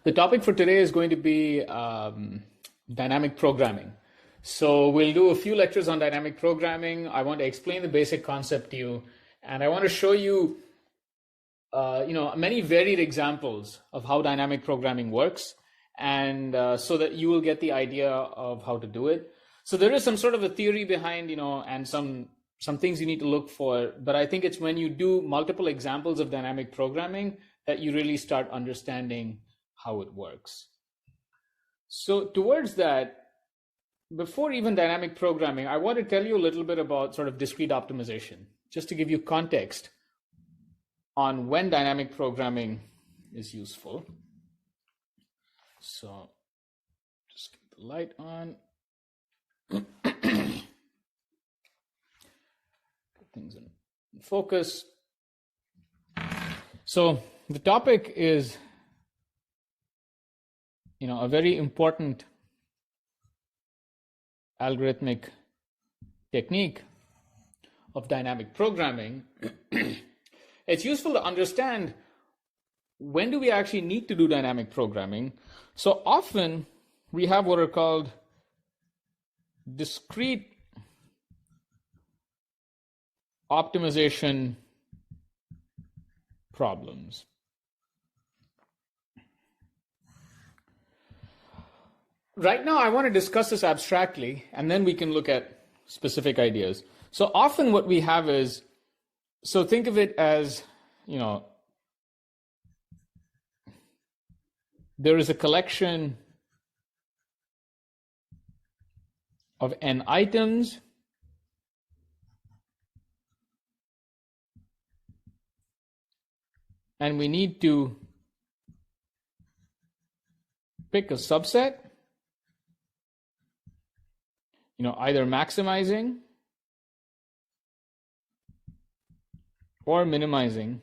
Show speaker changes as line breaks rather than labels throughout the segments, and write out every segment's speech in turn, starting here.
The topic for today is going to be dynamic programming. So we'll do a few lectures on dynamic programming. I want to explain the basic concept to you, and I want to show you, many varied examples of how dynamic programming works, and so that you will get the idea of how to do it. So there is some sort of a theory behind, and some things you need to look for, but I think it's when you do multiple examples of dynamic programming that you really start understanding how it works. So towards that, before even dynamic programming, I want to tell you a little bit about sort of discrete optimization, just to give you context on when dynamic programming is useful. So just get the light on. Put things in focus. So the topic is, a very important algorithmic technique of dynamic programming. It's useful to understand when do we actually need to do dynamic programming. So often we have what are called discrete optimization problems. Right now, I want to discuss this abstractly, and then we can look at specific ideas. So often what we have is, so think of it as, there is a collection of n items, and we need to pick a subset, either maximizing or minimizing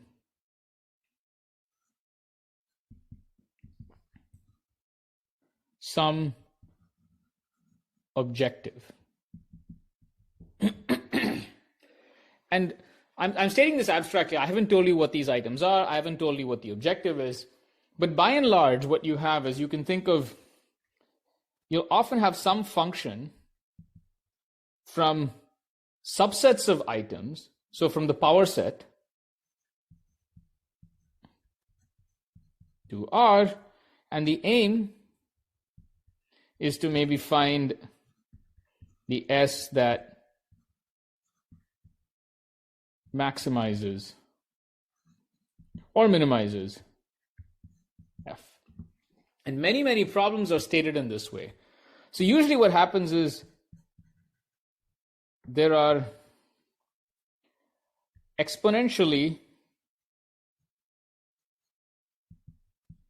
some objective. And I'm stating this abstractly. I haven't told you what these items are. I haven't told you what the objective is. But by and large, what you have is, you can think of, you'll often have some function from subsets of items, so from the power set to R, and the aim is to maybe find the S that maximizes or minimizes F. And many problems are stated in this way. So usually what happens is, there are exponentially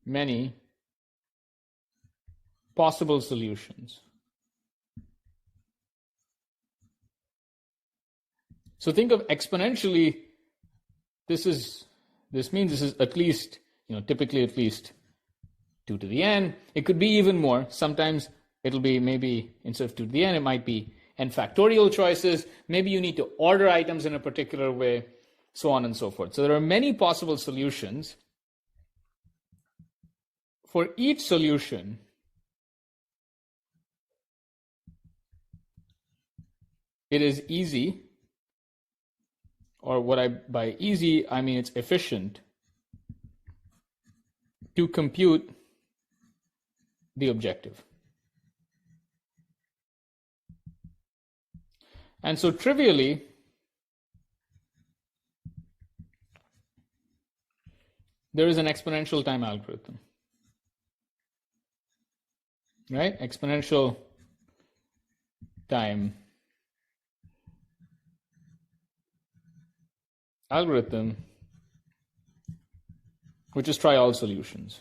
many possible solutions. So think of exponentially, this means this is at least, typically at least 2 to the n. It could be even more. Sometimes it'll be, maybe instead of 2 to the n, it might be n factorial choices. Maybe you need to order items in a particular way, so on and so forth. So there are many possible solutions. For each solution, it is easy, or by easy, I mean it's efficient, to compute the objective. And so trivially, there is an exponential time algorithm, right? Exponential time algorithm, which is try all solutions.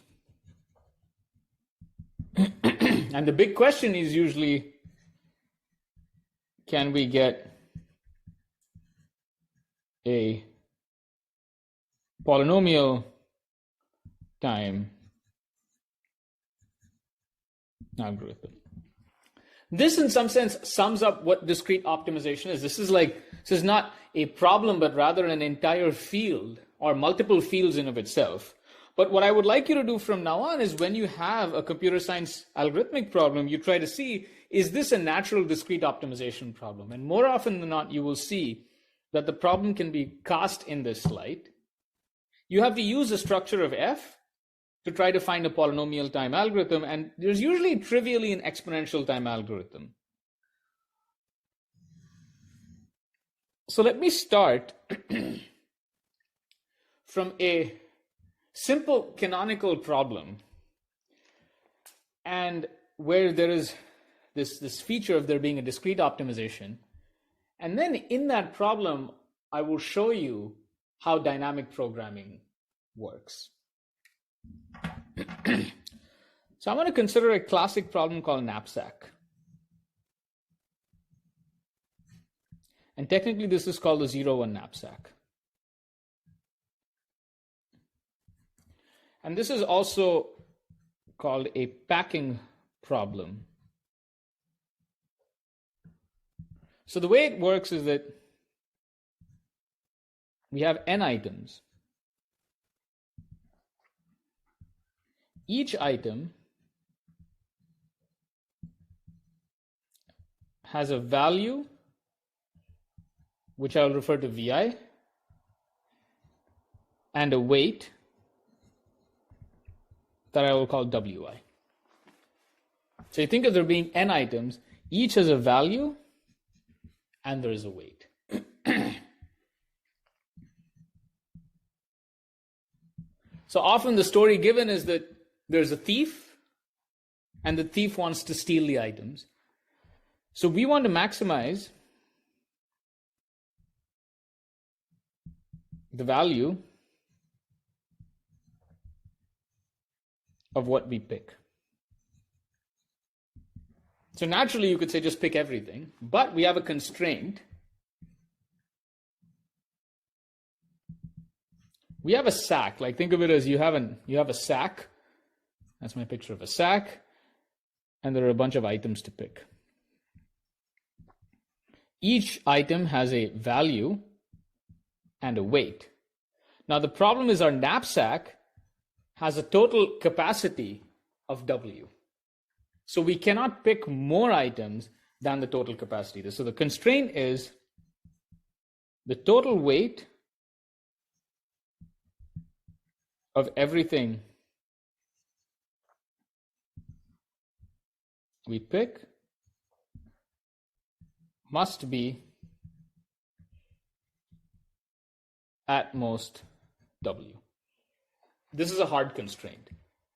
And the big question is usually, can we get a polynomial time algorithm? This, in some sense, sums up what discrete optimization is. This is not a problem, but rather an entire field or multiple fields in of itself. But what I would like you to do from now on is when you have a computer science algorithmic problem, you try to see, is this a natural discrete optimization problem? And more often than not, you will see that the problem can be cast in this light. You have to use a structure of f to try to find a polynomial time algorithm, and there's usually trivially an exponential time algorithm. So let me start from a simple canonical problem, and where there is this feature of there being a discrete optimization. And then in that problem, I will show you how dynamic programming works. So I want to consider a classic problem called Knapsack. And technically, this is called the 0-1 knapsack. And this is also called a packing problem. So the way it works is that we have n items. Each item has a value, which I will refer to Vi, and a weight that I will call Wi. So you think of there being n items, each has a value, and there is a weight. So often the story given is that there's a thief, and the thief wants to steal the items. So we want to maximize the value of what we pick. So naturally you could say just pick everything, but we have a constraint. We have a sack, like think of it as you have a sack. That's my picture of a sack, and there are a bunch of items to pick. Each item has a value and a weight. Now the problem is our knapsack has a total capacity of W. So we cannot pick more items than the total capacity. So the constraint is the total weight of everything we pick must be at most W. This is a hard constraint.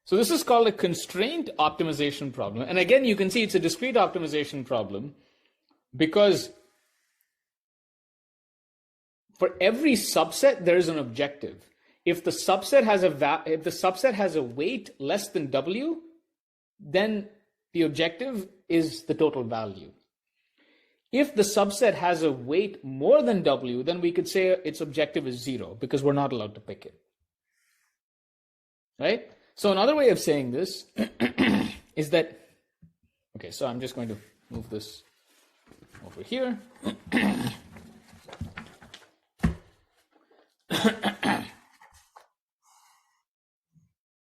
So this is called a constraint optimization problem. And again, you can see it's a discrete optimization problem because for every subset, there is an objective. If the subset has a weight less than W, then the objective is the total value. If the subset has a weight more than W, then we could say its objective is 0 because we're not allowed to pick it. Right? So another way of saying this is that, okay, so I'm just going to move this over here.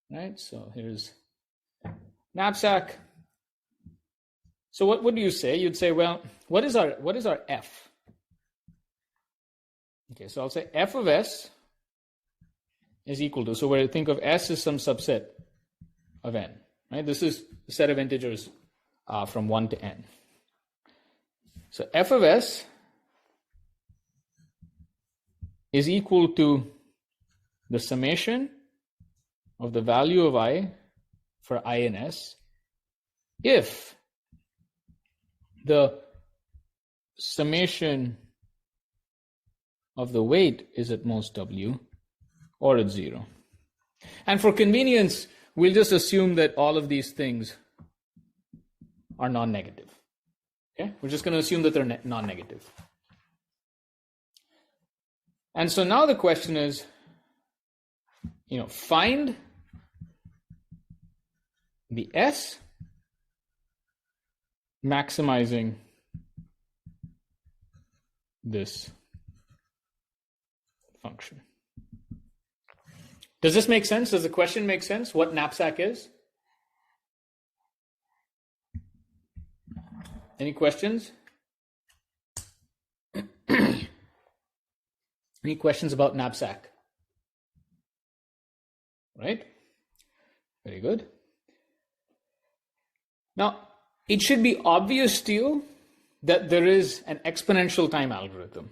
Right, so here's knapsack. So what do you say? You'd say, well, what is our F? Okay, so I'll say F of S is equal to, so where I think of S is some subset of N, right? This is a set of integers from 1 to N. So F of S is equal to the summation of the value of I for I and S if the summation of the weight is at most W or at 0. And for convenience, we'll just assume that all of these things are non-negative. Okay? We're just going to assume that they're non-negative. And so now the question is, find the S maximizing this function. Does this make sense? Does the question make sense? What knapsack is? Any questions? Any questions about knapsack? Right? Very good. Now, it should be obvious to you that there is an exponential time algorithm.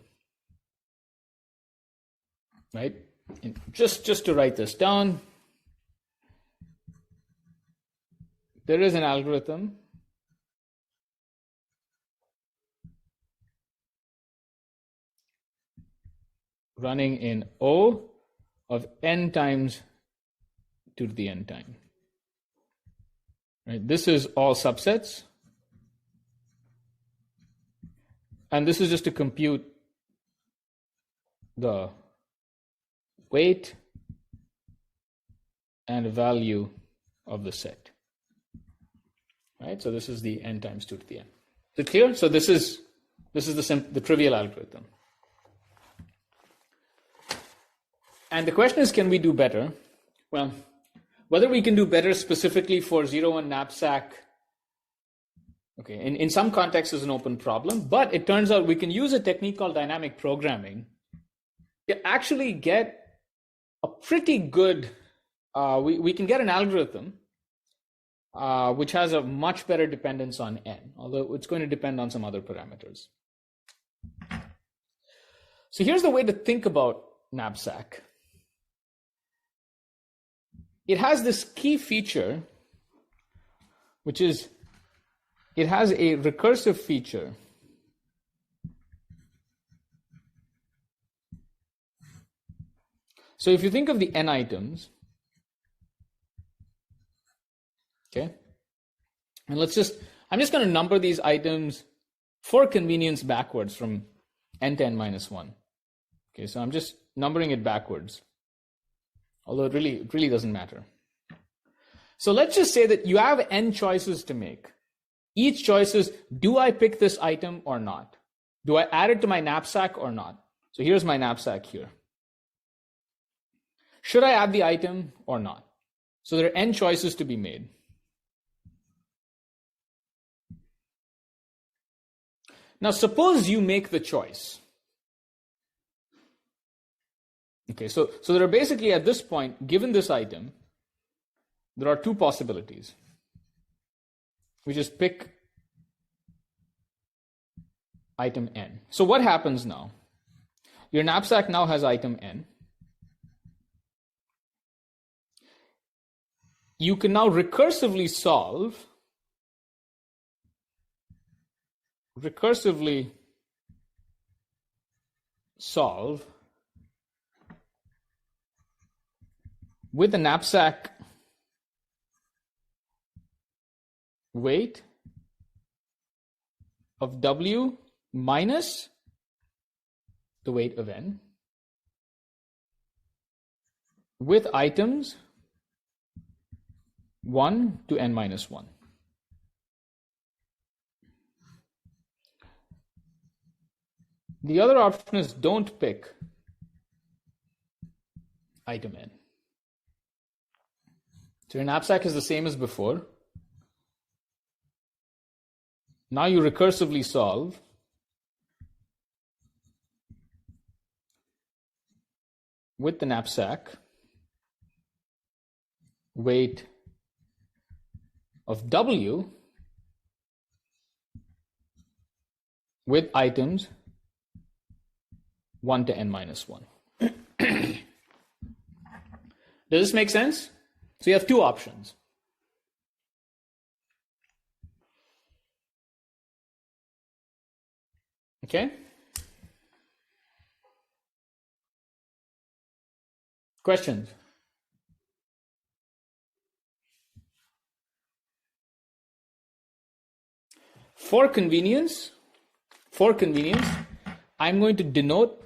Right? And just to write this down, there is an algorithm running in O of n times 2 to the n time. Right? This is all subsets. And this is just to compute the weight and value of the set. Right? So this is the n times 2 to the n. Is it clear? So this is the trivial algorithm. And the question is, can we do better? Well, whether we can do better specifically for 01 knapsack, okay, in some contexts is an open problem, but it turns out we can use a technique called dynamic programming to actually get a pretty good, we can get an algorithm which has a much better dependence on n, although it's going to depend on some other parameters. So here's the way to think about knapsack. It has this key feature, which is it has a recursive feature so if you think of the n items, okay, and I'm just going to number these items for convenience backwards from n to n minus 1. Okay, so I'm just numbering it backwards, although it really doesn't matter. So let's just say that you have n choices to make. Each choice is, do I pick this item or not? Do I add it to my knapsack or not? So here's my knapsack here. Should I add the item or not? So there are n choices to be made. Now suppose you make the choice. Okay, so there are basically at this point, given this item, there are two possibilities. We just pick item n. So what happens now? Your knapsack now has item n. You can now recursively solve with the knapsack weight of W minus the weight of n with items 1 to n minus 1. The other option is don't pick item n. So your knapsack is the same as before. Now you recursively solve with the knapsack weight of W with items 1 to n minus 1. Does this make sense? So you have two options. Okay? Questions? For convenience, I'm going to denote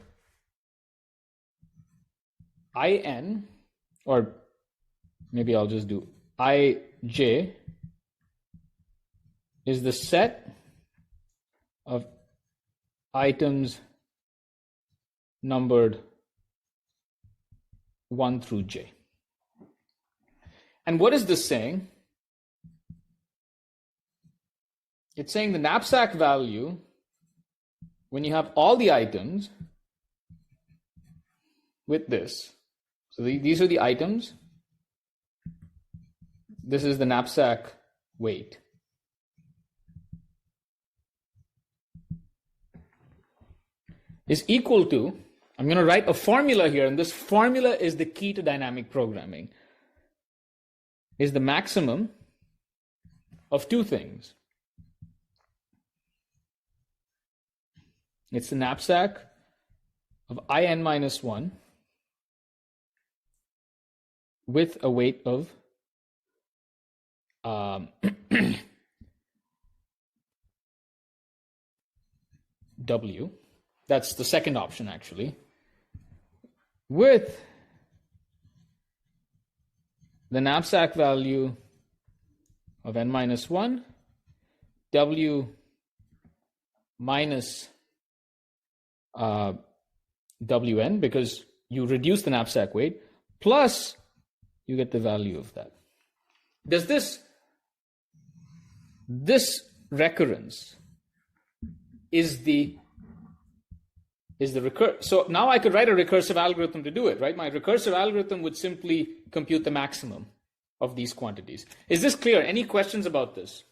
IN, or maybe I'll just do IJ is the set of items numbered 1 through j. And what is this saying? It's saying the knapsack value, when you have all the items with this. So these are the items. This is the knapsack weight. Is equal to, I'm going to write a formula here, and this formula is the key to dynamic programming, is the maximum of two things. It's the knapsack of in minus 1 with a weight of W. That's the second option, actually. With the knapsack value of n minus 1, W minus Wn, because you reduce the knapsack weight, plus you get the value of that. Does this recurrence is the so now I could write a recursive algorithm to do it, right? My recursive algorithm would simply compute the maximum of these quantities. Is this clear? Any questions about this?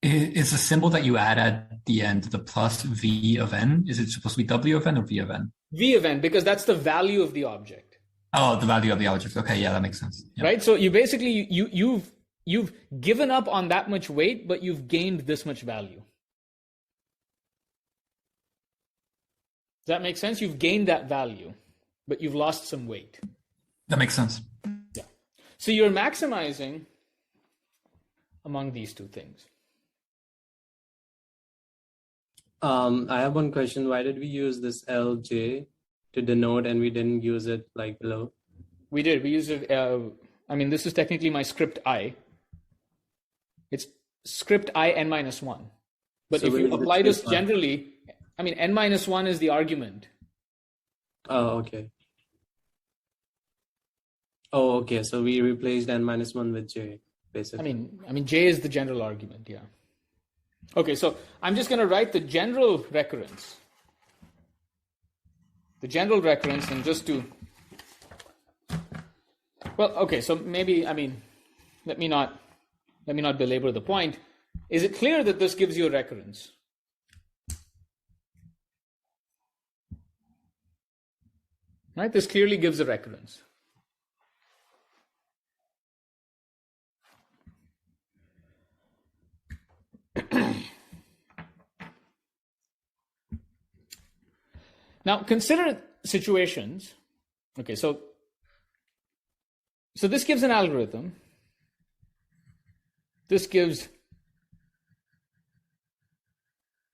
Is the symbol that you add at the end the plus v of n? Is it supposed to be w of n or v of n?
V of n, because that's the value of the object.
Oh, the value of the object. Okay, yeah, that makes sense. Yeah.
Right? So you basically, you've given up on that much weight, but you've gained this much value. Does that make sense? You've gained that value, but you've lost some weight.
That makes sense.
Yeah. So you're maximizing among these two things.
I have one question. Why did we use this LJ to denote and we didn't use it like below?
We did. We used it. I mean, this is technically my script I. It's script I n minus 1. But so if you apply this generally, I mean, n minus 1 is the argument.
Oh, okay. Oh, okay. So we replaced n minus 1 with j, basically.
I mean, j is the general argument, yeah. Okay, so I'm just going to write the general recurrence. The general recurrence, and just to, well, okay, so maybe, I mean, let me not belabor the point. Is it clear that this gives you a recurrence? Right, this clearly gives a recurrence. Now consider situations. Okay, so this gives an algorithm. This gives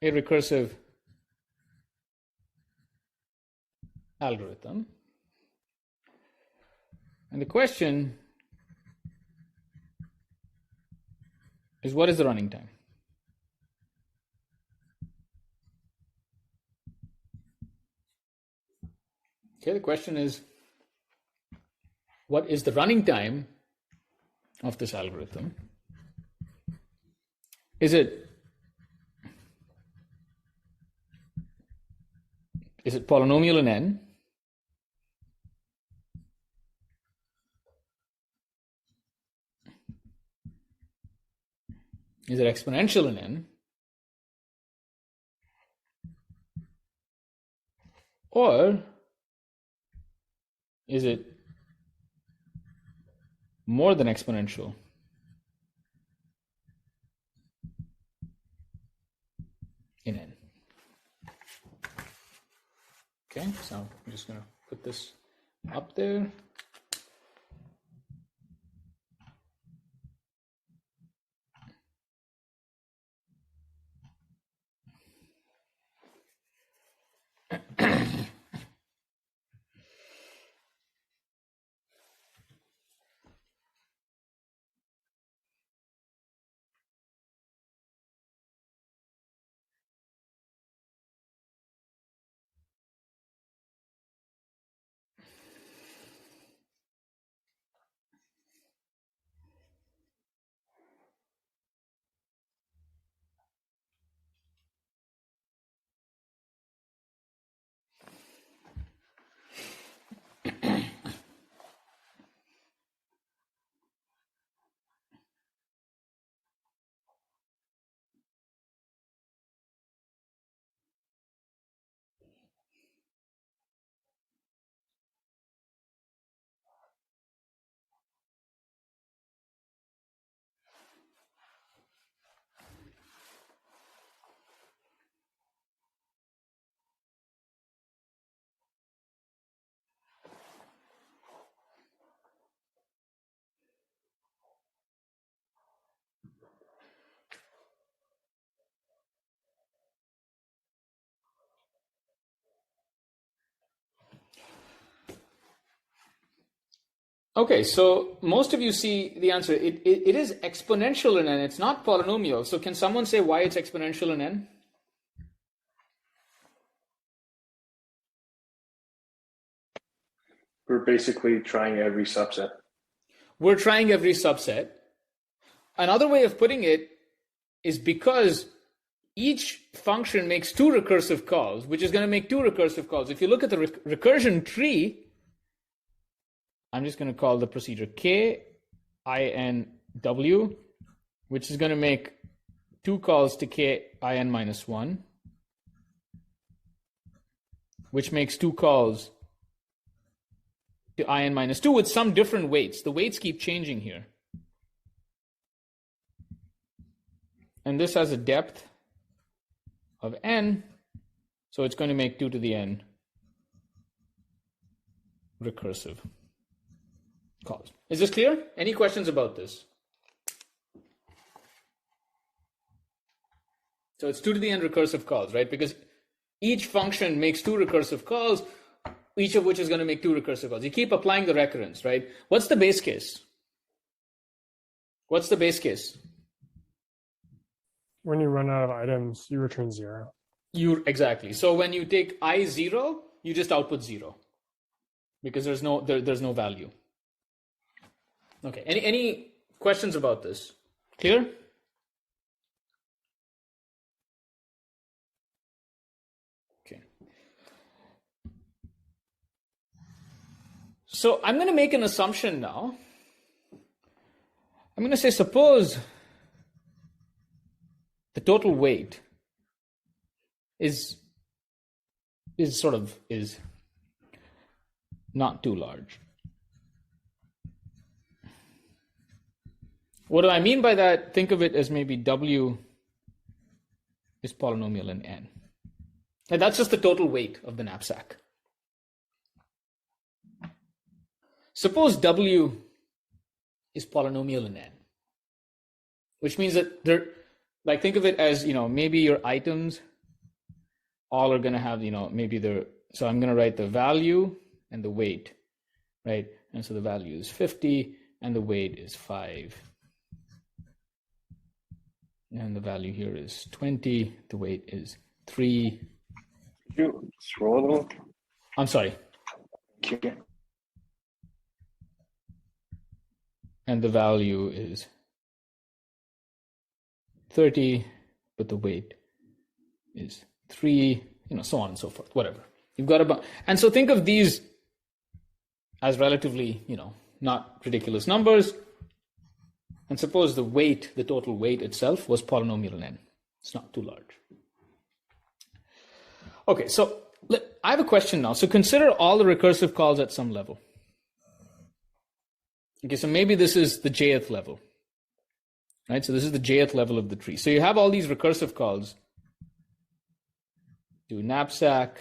a recursive algorithm. And the question is, what is the running time? Okay, the question is, what is the running time of this algorithm? Is it polynomial in n? Is it exponential in n? Or is it more than exponential in n? Okay, so I'm just going to put this up there. Okay, so most of you see the answer. It is exponential in n. It's not polynomial. So can someone say why it's exponential in n?
We're basically trying every subset.
We're trying every subset. Another way of putting it is because each function makes two recursive calls, which is going to make two recursive calls. If you look at the recursion tree, I'm just going to call the procedure KINW, which is going to make two calls to KIN minus 1, which makes two calls to IN minus 2 with some different weights. The weights keep changing here. And this has a depth of n, so it's going to make 2 to the n recursive calls. Is this clear? Any questions about this? So it's 2 to the n recursive calls, right? Because each function makes two recursive calls, each of which is going to make two recursive calls. You keep applying the recurrence, right? What's the base case? What's the base case?
When you run out of items, you return 0.
Exactly. So when you take I0, you just output 0 because there's no value. Okay. Any questions about this? Clear? Okay. So I'm going to make an assumption now. I'm going to say, suppose the total weight is not too large. What do I mean by that? Think of it as maybe W is polynomial in n. And that's just the total weight of the knapsack. Suppose W is polynomial in n, which means that think of it as, maybe your items all are going to have, so I'm going to write the value and the weight, right? And so the value is 50 and the weight is 5. And the value here is 20, the weight is 3.
Could you scroll a little?
I'm sorry.
Okay.
And the value is 30, but the weight is 3, so on and so forth, whatever. You've got about, and so think of these as relatively, not ridiculous numbers. And suppose the total weight itself was polynomial in n. It's not too large. Okay, so I have a question now. So consider all the recursive calls at some level. Okay, so maybe this is the jth level. Right, so this is the jth level of the tree. So you have all these recursive calls. Do knapsack,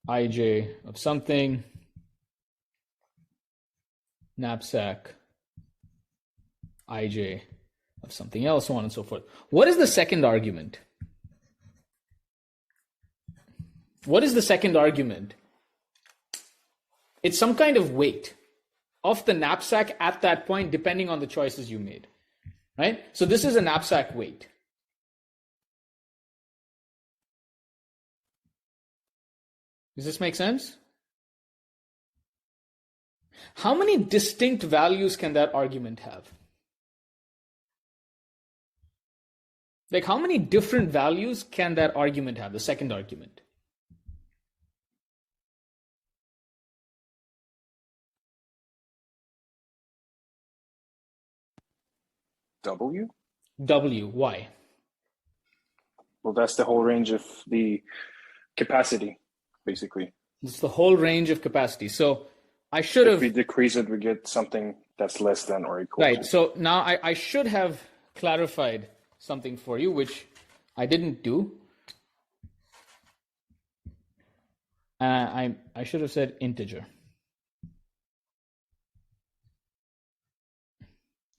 ij of something, knapsack, ij of something else, so on and so forth. What is the second argument? What is the second argument? It's some kind of weight of the knapsack at that point, depending on the choices you made, right? So this is a knapsack weight. Does this make sense? How many distinct values can that argument have? Like, how many different values can that argument have, the second argument?
W?
W, why?
Well, that's the whole range of the capacity, basically.
It's the whole range of capacity. So I should have...
If we decrease it, we get something that's less than or equal
Right.
to.
So now I should have clarified something for you, which I didn't do. I should have said integer.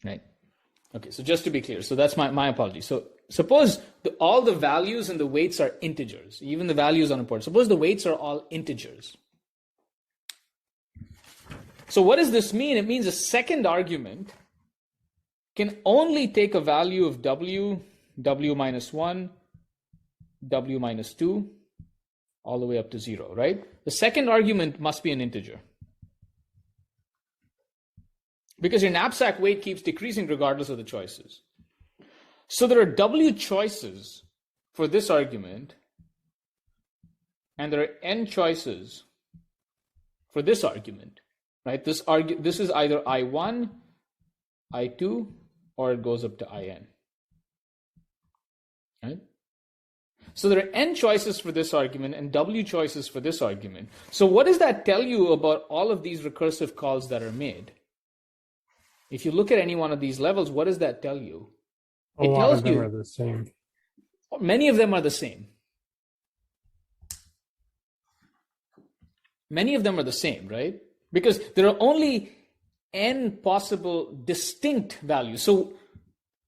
Right. Okay, so just to be clear, so that's my apology. So suppose all the values and the weights are integers. Even the values are important. Suppose the weights are all integers. So what does this mean? It means a second argument can only take a value of w, w minus 1, w minus 2, all the way up to 0, right? The second argument must be an integer. Because your knapsack weight keeps decreasing regardless of the choices. So there are w choices for this argument, and there are n choices for this argument, right? This is either I1, I2, or it goes up to IN, right? So there are n choices for this argument and w choices for this argument. So what does that tell you about all of these recursive calls that are made? If you look at any one of these levels, what does that tell you?
A lot of them are the same.
Many of them are the same. Many of them are the same, right? Because there are only n possible distinct values. So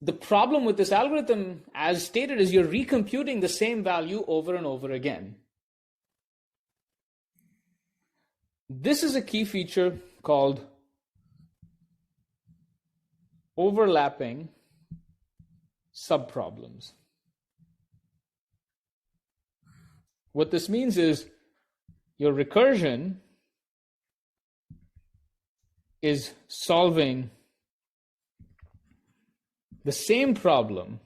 the problem with this algorithm, as stated, is you're recomputing the same value over and over again. This is a key feature called overlapping subproblems. What this means is your recursion is solving the same problem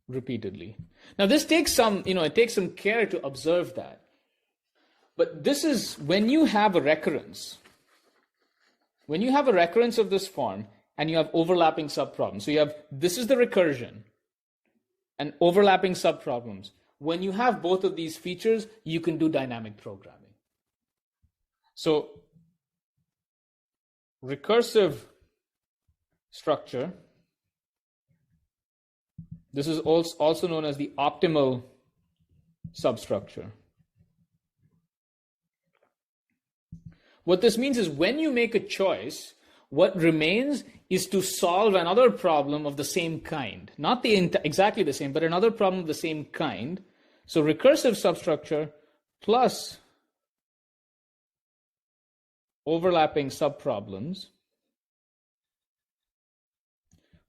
repeatedly. Now this takes some, it takes some care to observe that. But this is when you have a recurrence. When you have a recurrence of this form and you have overlapping subproblems. So you have, this is the recursion and overlapping subproblems. When you have both of these features, you can do dynamic programming. So recursive structure, this is also known as the optimal substructure. What this means is when you make a choice, what remains is to solve another problem of the same kind. Not exactly the same, but another problem of the same kind. So recursive substructure plus overlapping subproblems.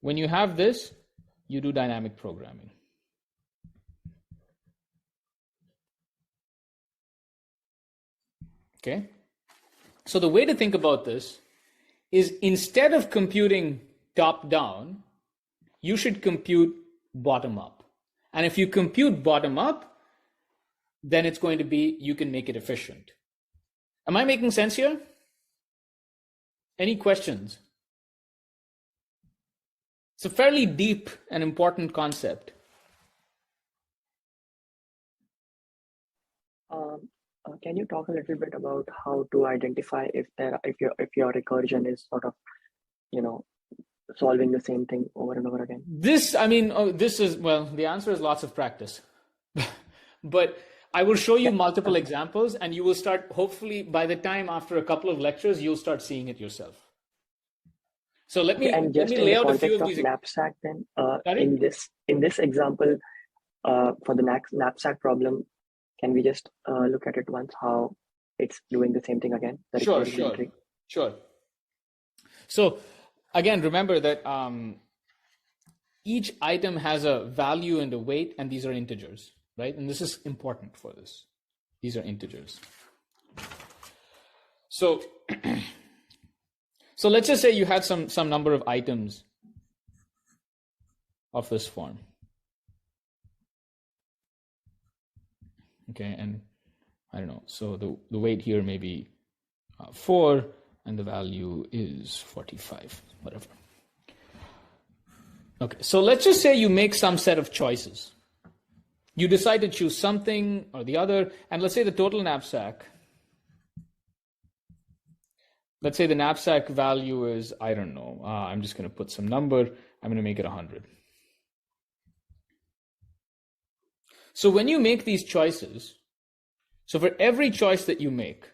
When you have this, you do dynamic programming. Okay? So the way to think about this is instead of computing top down, you should compute bottom up. And if you compute bottom up, then it's going to be, you can make it efficient. Am I making sense here? Any questions? It's a fairly deep and important concept.
Can you talk a little bit about how to identify if your recursion is sort of, solving the same thing over and over again?
The answer is lots of practice. But I will show you multiple examples, and you will start, hopefully by the time after a couple of lectures, you'll start seeing it yourself. So let me lay out a few of these.
Knapsack then, in this example, for the knapsack problem, can we just look at it once, how it's doing the same thing again?
Sure. So again, remember that each item has a value and a weight, and these are integers, right? And this is important for this. These are integers. So, so let's just say you had some number of items of this form. Okay, and I don't know, so the weight here may be 4, and the value is 45, whatever. Okay, so let's just say you make some set of choices. You decide to choose something or the other, and let's say the total knapsack, let's say the knapsack value is, I don't know, I'm just going to put some number, I'm going to make it 100. So when you make these choices, so for every choice that you make,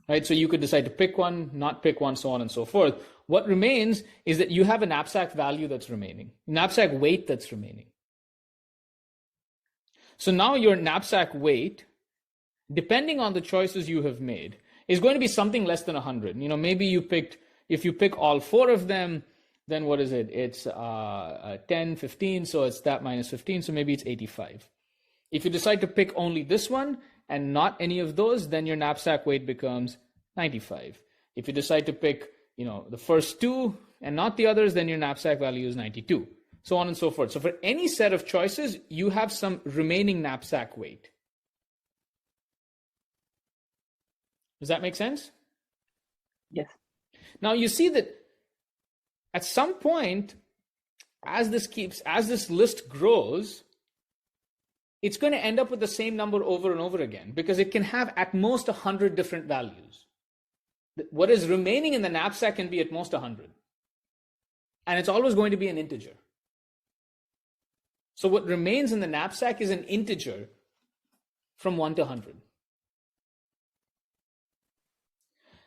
right, so you could decide to pick one, not pick one, so on and so forth. What remains is that you have a knapsack value that's remaining, knapsack weight that's remaining. So now your knapsack weight, depending on the choices you have made, is going to be something less than 100. Maybe if you pick all 4 of them, then what is it? It's 10, 15, so it's that minus 15, so maybe it's 85. If you decide to pick only this one and not any of those, then your knapsack weight becomes 95. If you decide to pick, the first 2 and not the others, then your knapsack value is 92, so on and so forth. So for any set of choices, you have some remaining knapsack weight. Does that make sense?
Yes.
Now you see that at some point, as this list grows, it's going to end up with the same number over and over again, because it can have at most 100 different values. What is remaining in the knapsack can be at most 100. And it's always going to be an integer. So what remains in the knapsack is an integer from 1 to 100.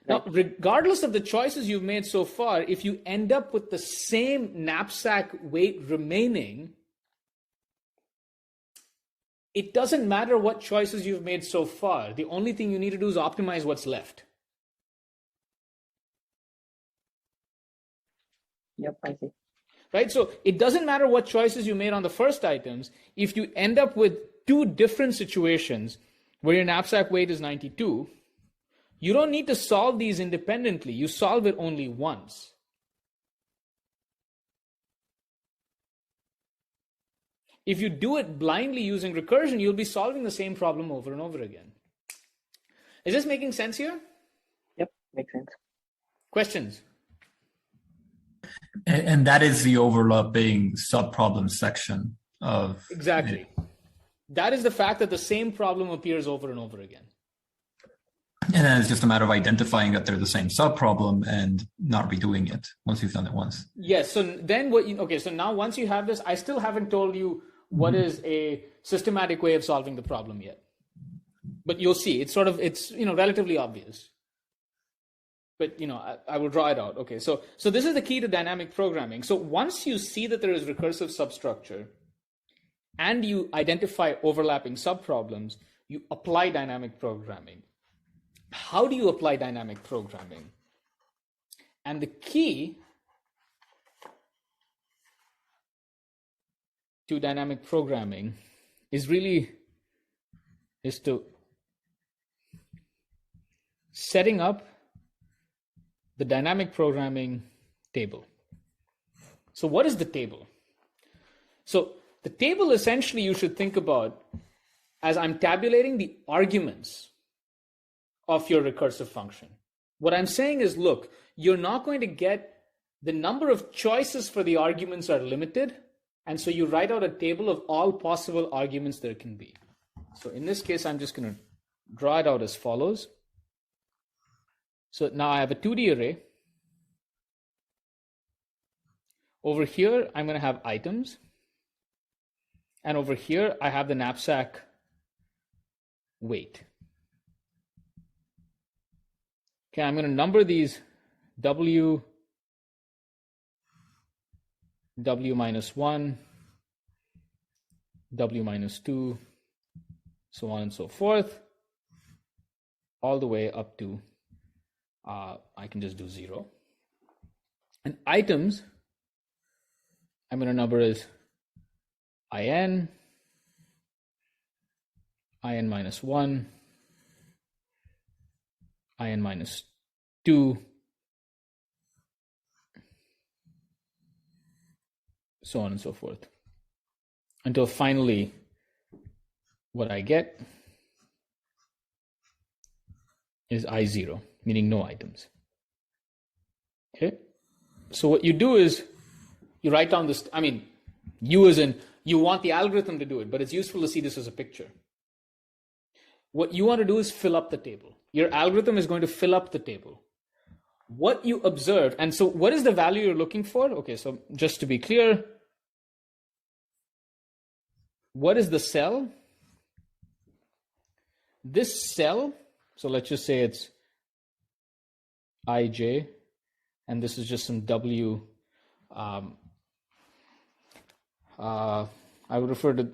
Now, regardless of the choices you've made so far, if you end up with the same knapsack weight remaining, it doesn't matter what choices you've made so far. The only thing you need to do is optimize what's left.
Yep, I see.
Right? So it doesn't matter what choices you made on the first items. If you end up with 2 different situations where your knapsack weight is 92, you don't need to solve these independently. You solve it only once. If you do it blindly using recursion, you'll be solving the same problem over and over again. Is this making sense here?
Yep, makes sense.
Questions?
And that is the overlapping subproblem section of...
Exactly. That is the fact that the same problem appears over and over again.
And then it's just a matter of identifying that they're the same subproblem and not redoing it once you've done it once.
Yes. So then so now once you have this, I still haven't told you what is a systematic way of solving the problem yet. But you'll see, it's relatively obvious. But, I will draw it out. Okay. So this is the key to dynamic programming. So once you see that there is recursive substructure and you identify overlapping subproblems, you apply dynamic programming. How do you apply dynamic programming? And the key to dynamic programming is to setting up the dynamic programming table. So what is the table? So the table essentially you should think about as I'm tabulating the arguments of your recursive function. What I'm saying is, look, you're not going to get the number of choices for the arguments are limited. And so you write out a table of all possible arguments there can be. So in this case, I'm just going to draw it out as follows. So now I have a 2D array. Over here, I'm going to have items. And over here, I have the knapsack weight. Okay, I'm going to number these W minus 1, W minus 2, so on and so forth, all the way up to, I can just do 0. And items, I'm going to number as IN minus 1, IN minus 2, so on and so forth, until finally what I get is I0, meaning no items. Okay, so what you do is you write down this, you as in you want the algorithm to do it, but it's useful to see this as a picture. What you want to do is fill up the table. Your algorithm is going to fill up the table. What you observe, and so what is the value you're looking for? Okay, so just to be clear, what is the cell? This cell, so let's just say it's IJ, and this is just some W. I would refer to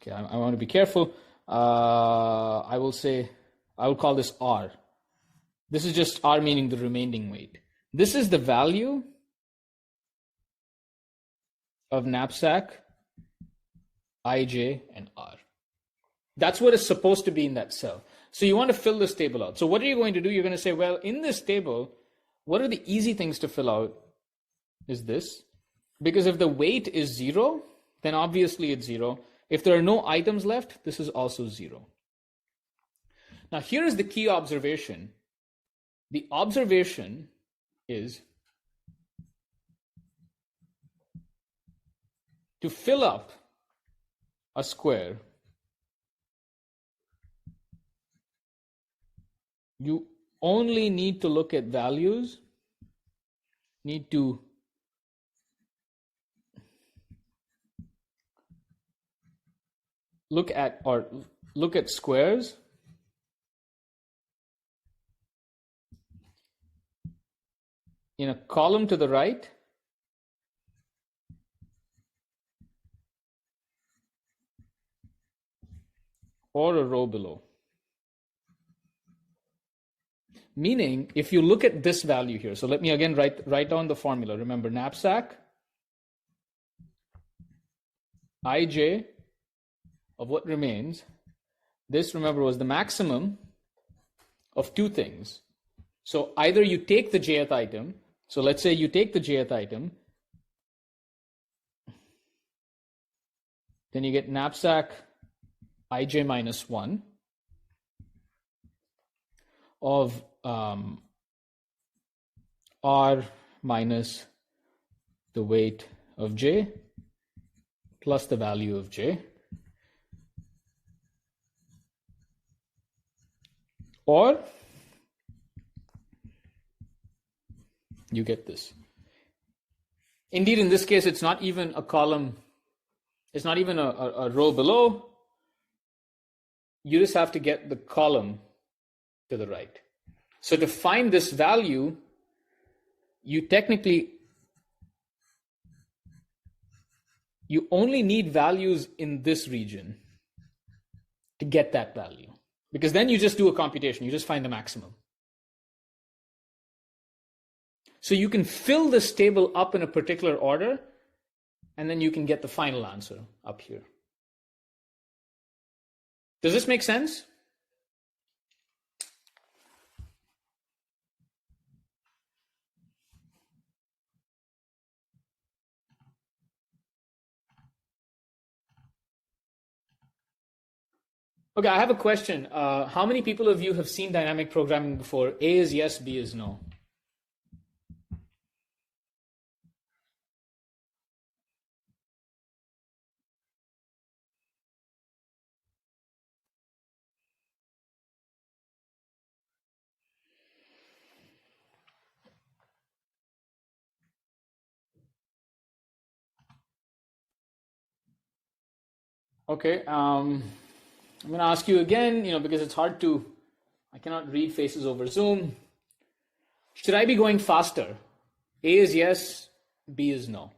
Okay, I want to be careful. I will call this R. This is just R meaning the remaining weight. This is the value of knapsack, ij, and R. That's what is supposed to be in that cell. So you want to fill this table out. So what are you going to do? You're going to say, well, in this table, what are the easy things to fill out is this. Because if the weight is 0, then obviously it's 0. If there are no items left, this is also 0. Now here is the key observation. The observation is to fill up a square, you only need to look at values, need to look at squares in a column to the right or a row below. Meaning, if you look at this value here, so let me again write down the formula. Remember, knapsack ij of what remains. This, remember, was the maximum of two things. So either you take the jth item. So let's say you take the jth item, then you get knapsack ij minus 1 of R minus the weight of j plus the value of j. Or you get this. Indeed, in this case, it's not even a column, it's not even a row below. You just have to get the column to the right. So to find this value, you only need values in this region to get that value. Because then you just do a computation, you just find the maximum. So you can fill this table up in a particular order, and then you can get the final answer up here. Does this make sense? Okay, I have a question. How many people of you have seen dynamic programming before? A is yes, B is no. Okay, I'm going to ask you again, because it's hard to, I cannot read faces over Zoom. Should I be going faster? A is yes, B is no.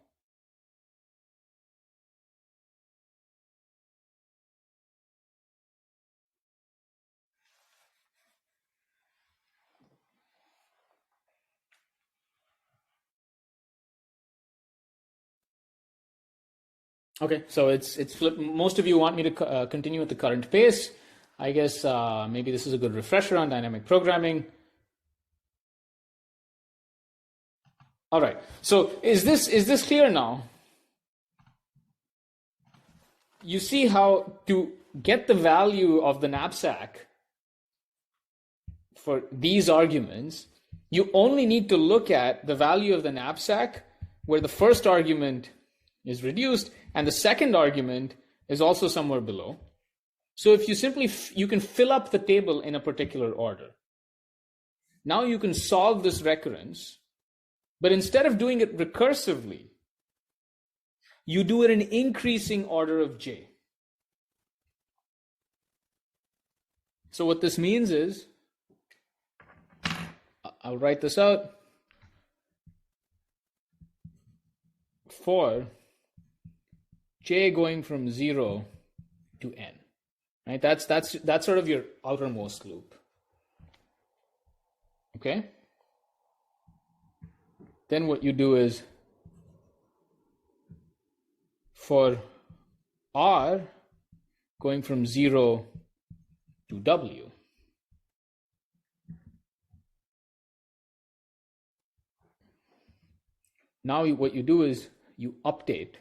Okay, so it's flipped. Most of you want me to continue at the current pace. I guess maybe this is a good refresher on dynamic programming. All right, so is this clear now? You see how to get the value of the knapsack for these arguments, you only need to look at the value of the knapsack where the first argument is reduced and the second argument is also somewhere below. So if you can fill up the table in a particular order. Now you can solve this recurrence, but instead of doing it recursively, you do it in increasing order of j. So what this means is, I'll write this out. For j going from 0 to n. Right? That's sort of your outermost loop. Okay? Then what you do is for r going from 0 to w, now what you do is you update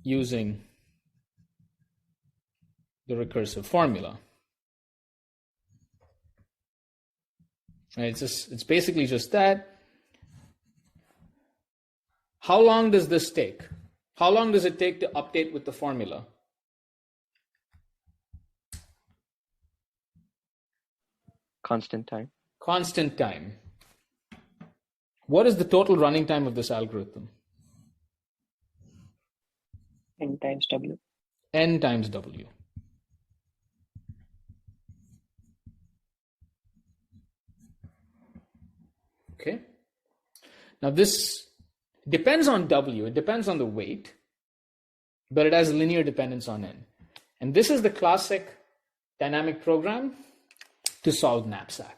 using the recursive formula. Right? It's basically just that. How long does this take? How long does it take to update with the formula?
Constant time.
Constant time. What is the total running time of this algorithm?
N times W.
N times W. Okay. Now this depends on W. It depends on the weight, but it has linear dependence on N. And this is the classic dynamic program to solve Knapsack.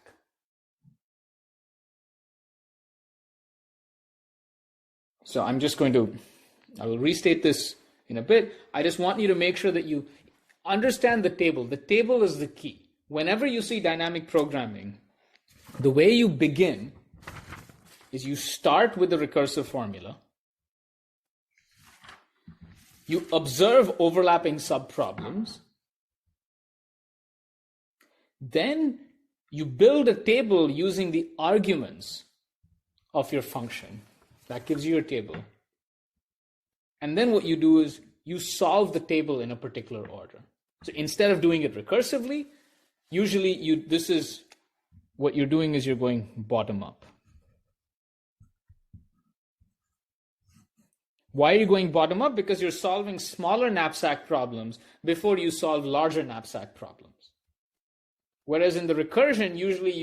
So I will restate this in a bit. I just want you to make sure that you understand the table. The table is the key. Whenever you see dynamic programming, the way you begin is you start with the recursive formula. You observe overlapping subproblems. Then you build a table using the arguments of your function. That gives you your table. And then what you do is you solve the table in a particular order. So instead of doing it recursively, usually what you're doing is you're going bottom up. Why are you going bottom up? Because you're solving smaller knapsack problems before you solve larger knapsack problems. Whereas in the recursion, usually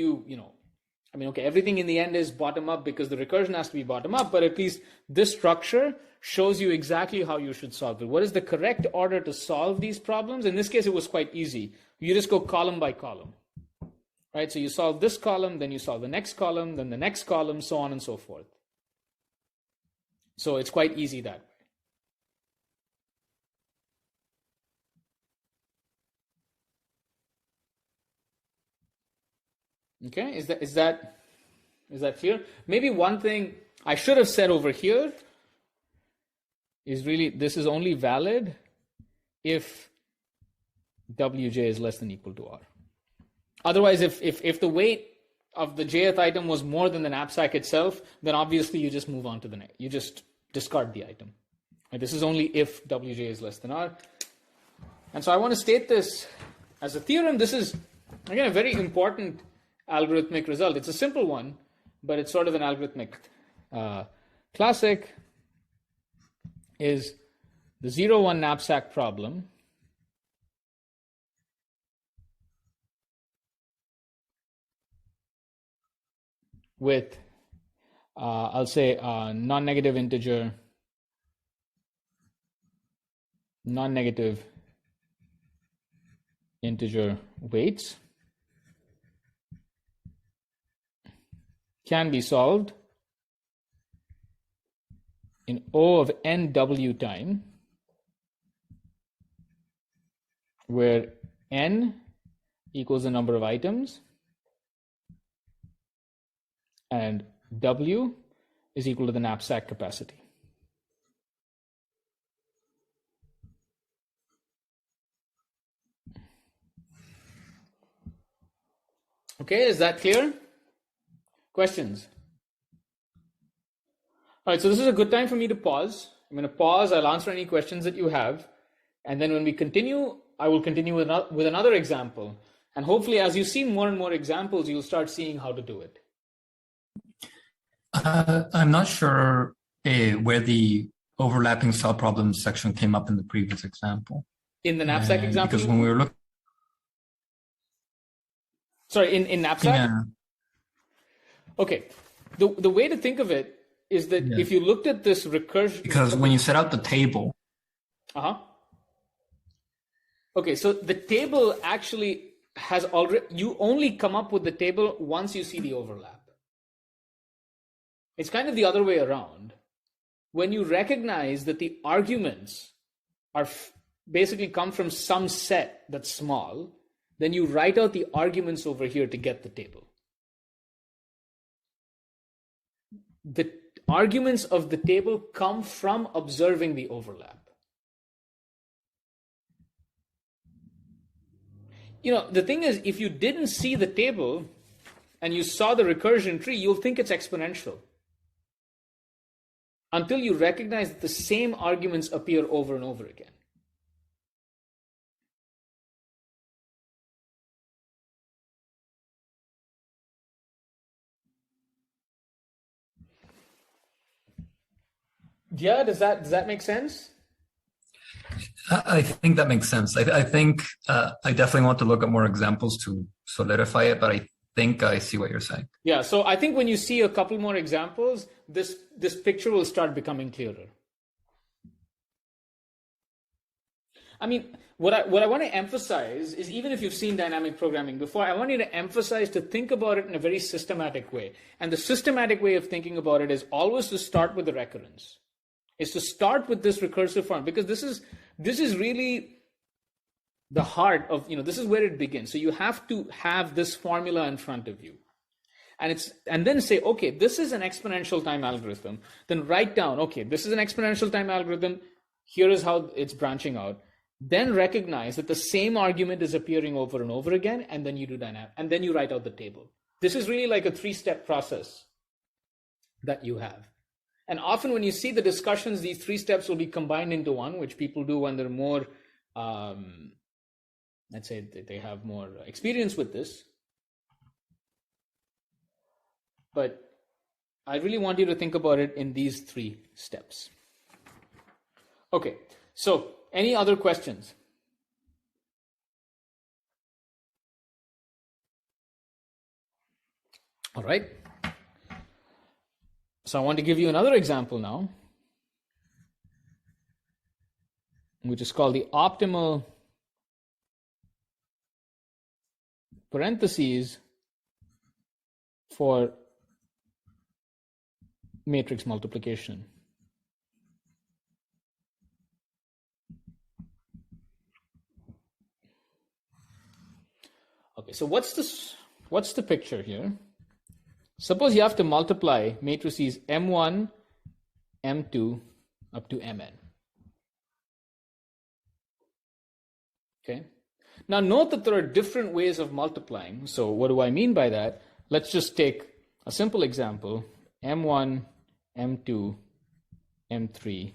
everything in the end is bottom up because the recursion has to be bottom up, but at least this structure shows you exactly how you should solve it. What is the correct order to solve these problems? In this case, it was quite easy. You just go column by column, right? So you solve this column, then you solve the next column, then the next column, so on and so forth. So it's quite easy that way. Okay, is that clear? Maybe one thing I should have said over here is really this is only valid if Wj is less than or equal to R. Otherwise, if the weight of the jth item was more than the knapsack itself, then obviously you just move on to the next. You just discard the item. And this is only if Wj is less than R. And so I want to state this as a theorem. This is, again, a very important algorithmic result. It's a simple one, but it's sort of an algorithmic classic. Is the 0-1 knapsack problem with, I'll say, non-negative integer weights can be solved in O of nw time, where n equals the number of items and w is equal to the knapsack capacity. Okay, is that clear? Questions? All right, so this is a good time for me to pause. I'm going to pause. I'll answer any questions that you have. And then when we continue, I will continue with another example. And hopefully, as you see more and more examples, you'll start seeing how to do it.
I'm not sure where the overlapping subproblems section came up in the previous example.
In the knapsack example?
Because when we were looking...
Sorry, in knapsack?
Yeah.
Okay. The way to think of it is that if you looked at this recursion,
because when you set out the table,
okay, so the table actually has already, you only come up with the table once you see the overlap. It's kind of the other way around. When you recognize that the arguments are basically come from some set that's small, then you write out the arguments over here to get the table. The arguments of the table come from observing the overlap. You know, the thing is, if you didn't see the table and you saw the recursion tree, you'll think it's exponential until you recognize that the same arguments appear over and over again. Yeah, does that make sense?
I think that makes sense. I think I definitely want to look at more examples to solidify it, but I think I see what you're saying.
Yeah, so I think when you see a couple more examples, this picture will start becoming clearer. I mean, what I want to emphasize is, even if you've seen dynamic programming before, I want you to emphasize to think about it in a very systematic way. And the systematic way of thinking about it is always to start with the recurrence. Is to start with this recursive form, because this is really the heart of, this is where it begins. So you have to have this formula in front of you. And then say, okay, this is an exponential time algorithm. Then write down, okay, this is an exponential time algorithm. Here is how it's branching out. Then recognize that the same argument is appearing over and over again, and then you do dynamic, and then you write out the table. This is really like a 3-step process that you have. And often when you see the discussions, these 3 steps will be combined into one, which people do when they're more, let's say they have more experience with this. But I really want you to think about it in these 3 steps. Okay, so any other questions? All right. So I want to give you another example now, which is called the optimal parentheses for matrix multiplication. Okay, so what's the picture here? Suppose you have to multiply matrices M1, M2 up to Mn. Okay. Now note that there are different ways of multiplying. So what do I mean by that? Let's just take a simple example: M1, M2, M3,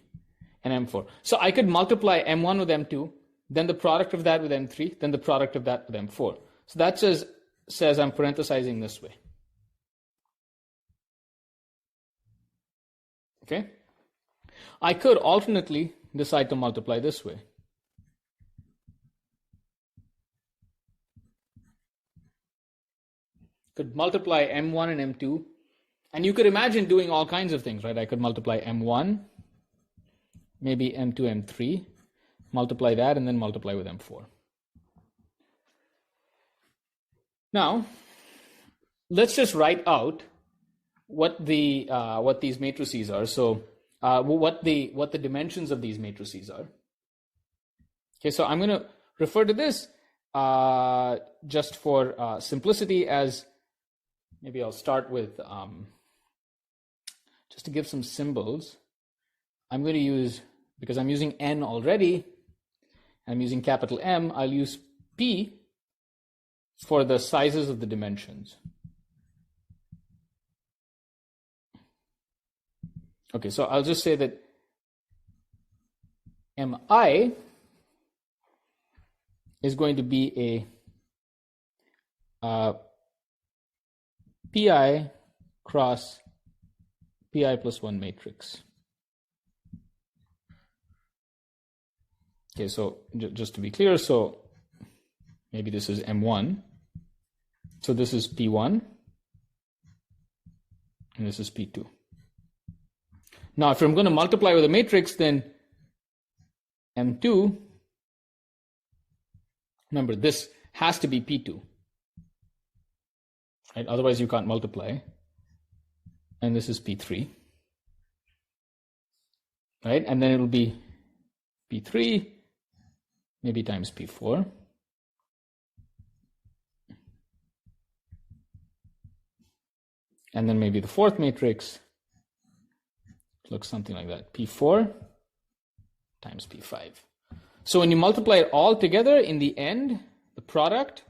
and M4. So I could multiply M1 with M2, then the product of that with M3, then the product of that with M4. So that says I'm parenthesizing this way. Okay. I could alternately decide to multiply this way. Could multiply M1 and M2, and you could imagine doing all kinds of things, right? I could multiply M1, maybe M2, M3, multiply that, and then multiply with M4. Now, let's just write out what these matrices are. So what the dimensions of these matrices are. Okay, so I'm going to refer to this just for simplicity as, maybe I'll start with, just to give some symbols, I'm going to use, because I'm using N already, I'm using capital M, I'll use P for the sizes of the dimensions. Okay, so I'll just say that Mi is going to be a Pi cross Pi plus 1 matrix. Okay, so just to be clear, so maybe this is M1. So this is P1. and this is P2. Now, if I'm going to multiply with a matrix, then M2, remember, this has to be P2. Right? Otherwise, you can't multiply. And this is P3. Right? And then it'll be P3, maybe times P4. And then maybe the fourth matrix looks something like that. P4 times P5. So when you multiply it all together, in the end, the product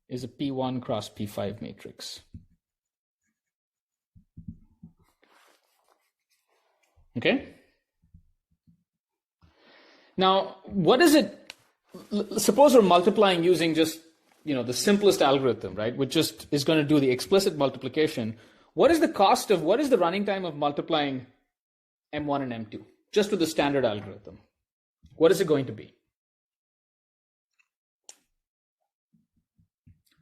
is a P1 cross P5 matrix. Okay? Now, what is it? Suppose we're multiplying using just the simplest algorithm, right, which just is going to do the explicit multiplication. What is the running time of multiplying M1 and M2, just with the standard algorithm? What is it going to be?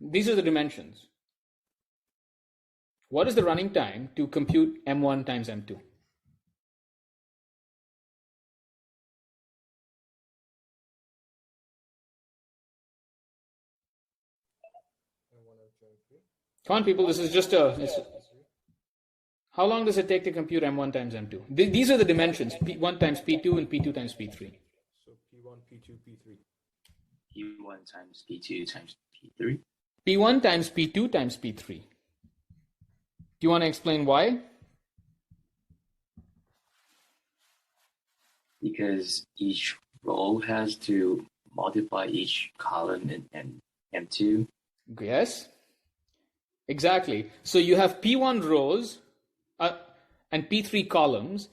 These are the dimensions. What is the running time to compute M1 times M2? Come on, people, this is just how long does it take to compute M1 times M2? These are the dimensions, P1 times P2 and P2 times P3.
So P1, P2, P3.
P1 times P2 times P3.
P1 times P2 times P3. Do you want to explain why?
Because each row has to multiply each column in M2.
Yes, exactly. So you have P1 rows and P3 columns.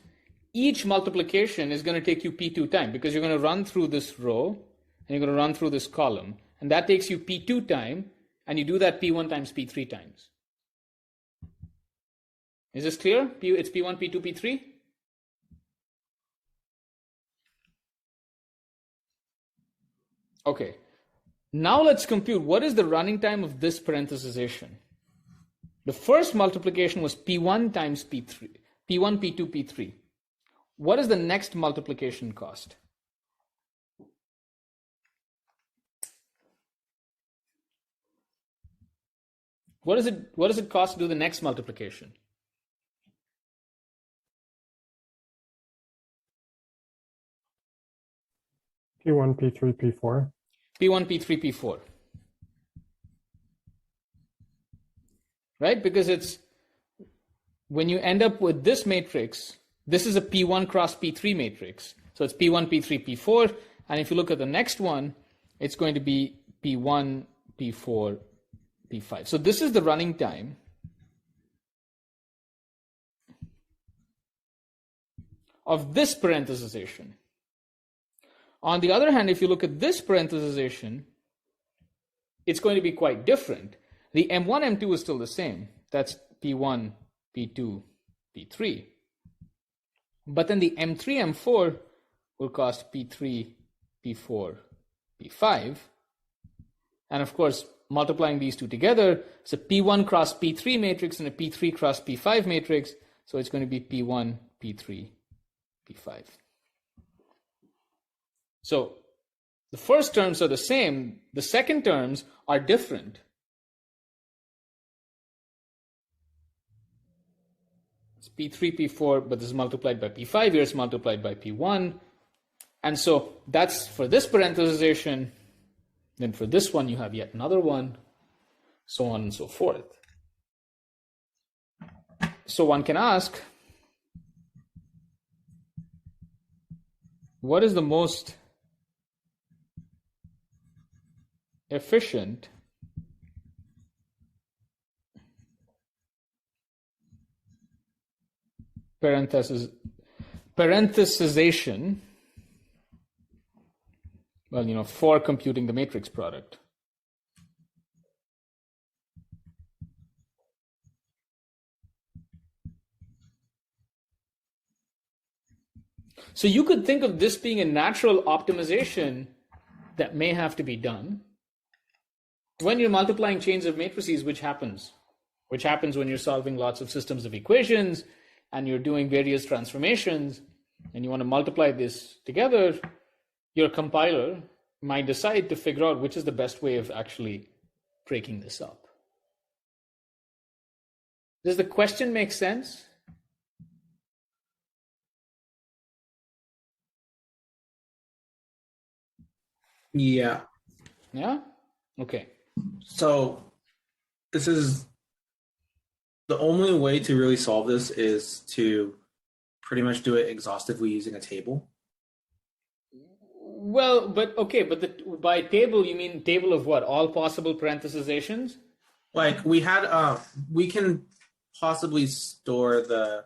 Each multiplication is going to take you P2 time because you're going to run through this row and you're going to run through this column. And that takes you P2 time, and you do that P1 times P3 times. Is this clear? It's P1, P2, P3? Okay. Now let's compute what is the running time of this parenthesization. The first multiplication was P1 times P3, P1, P2, P3. What is the next multiplication cost? What does it cost to do the next multiplication?
P1, P3, P4.
P1, P3, P4. Right? Because it's when you end up with this matrix, this is a P1 cross P3 matrix. So it's P1, P3, P4. And if you look at the next one, it's going to be P1, P4, P5. So this is the running time of this parenthesization. On the other hand, if you look at this parenthesization, it's going to be quite different. The M1, M2 is still the same. That's P1, P2, P3. But then the M3, M4 will cost P3, P4, P5. And of course, multiplying these two together, it's a P1 cross P3 matrix and a P3 cross P5 matrix. So it's going to be P1, P3, P5. So the first terms are the same. The second terms are different. It's P3, P4, but this is multiplied by P5. Here it's multiplied by P1. And so that's for this parenthesization. Then for this one, you have yet another one, so on and so forth. So one can ask, what is the most efficient parenthesization, well, for computing the matrix product? So you could think of this being a natural optimization that may have to be done. when you're multiplying chains of matrices, which happens when you're solving lots of systems of equations and you're doing various transformations and you want to multiply this together, your compiler might decide to figure out which is the best way of actually breaking this up. Does the question make sense?
Yeah.
Yeah? Okay.
So this is the only way to really solve this is to pretty much do it exhaustively using a table.
Well, but by table, you mean table of what? All possible parenthesizations?
Like we had, we can possibly store the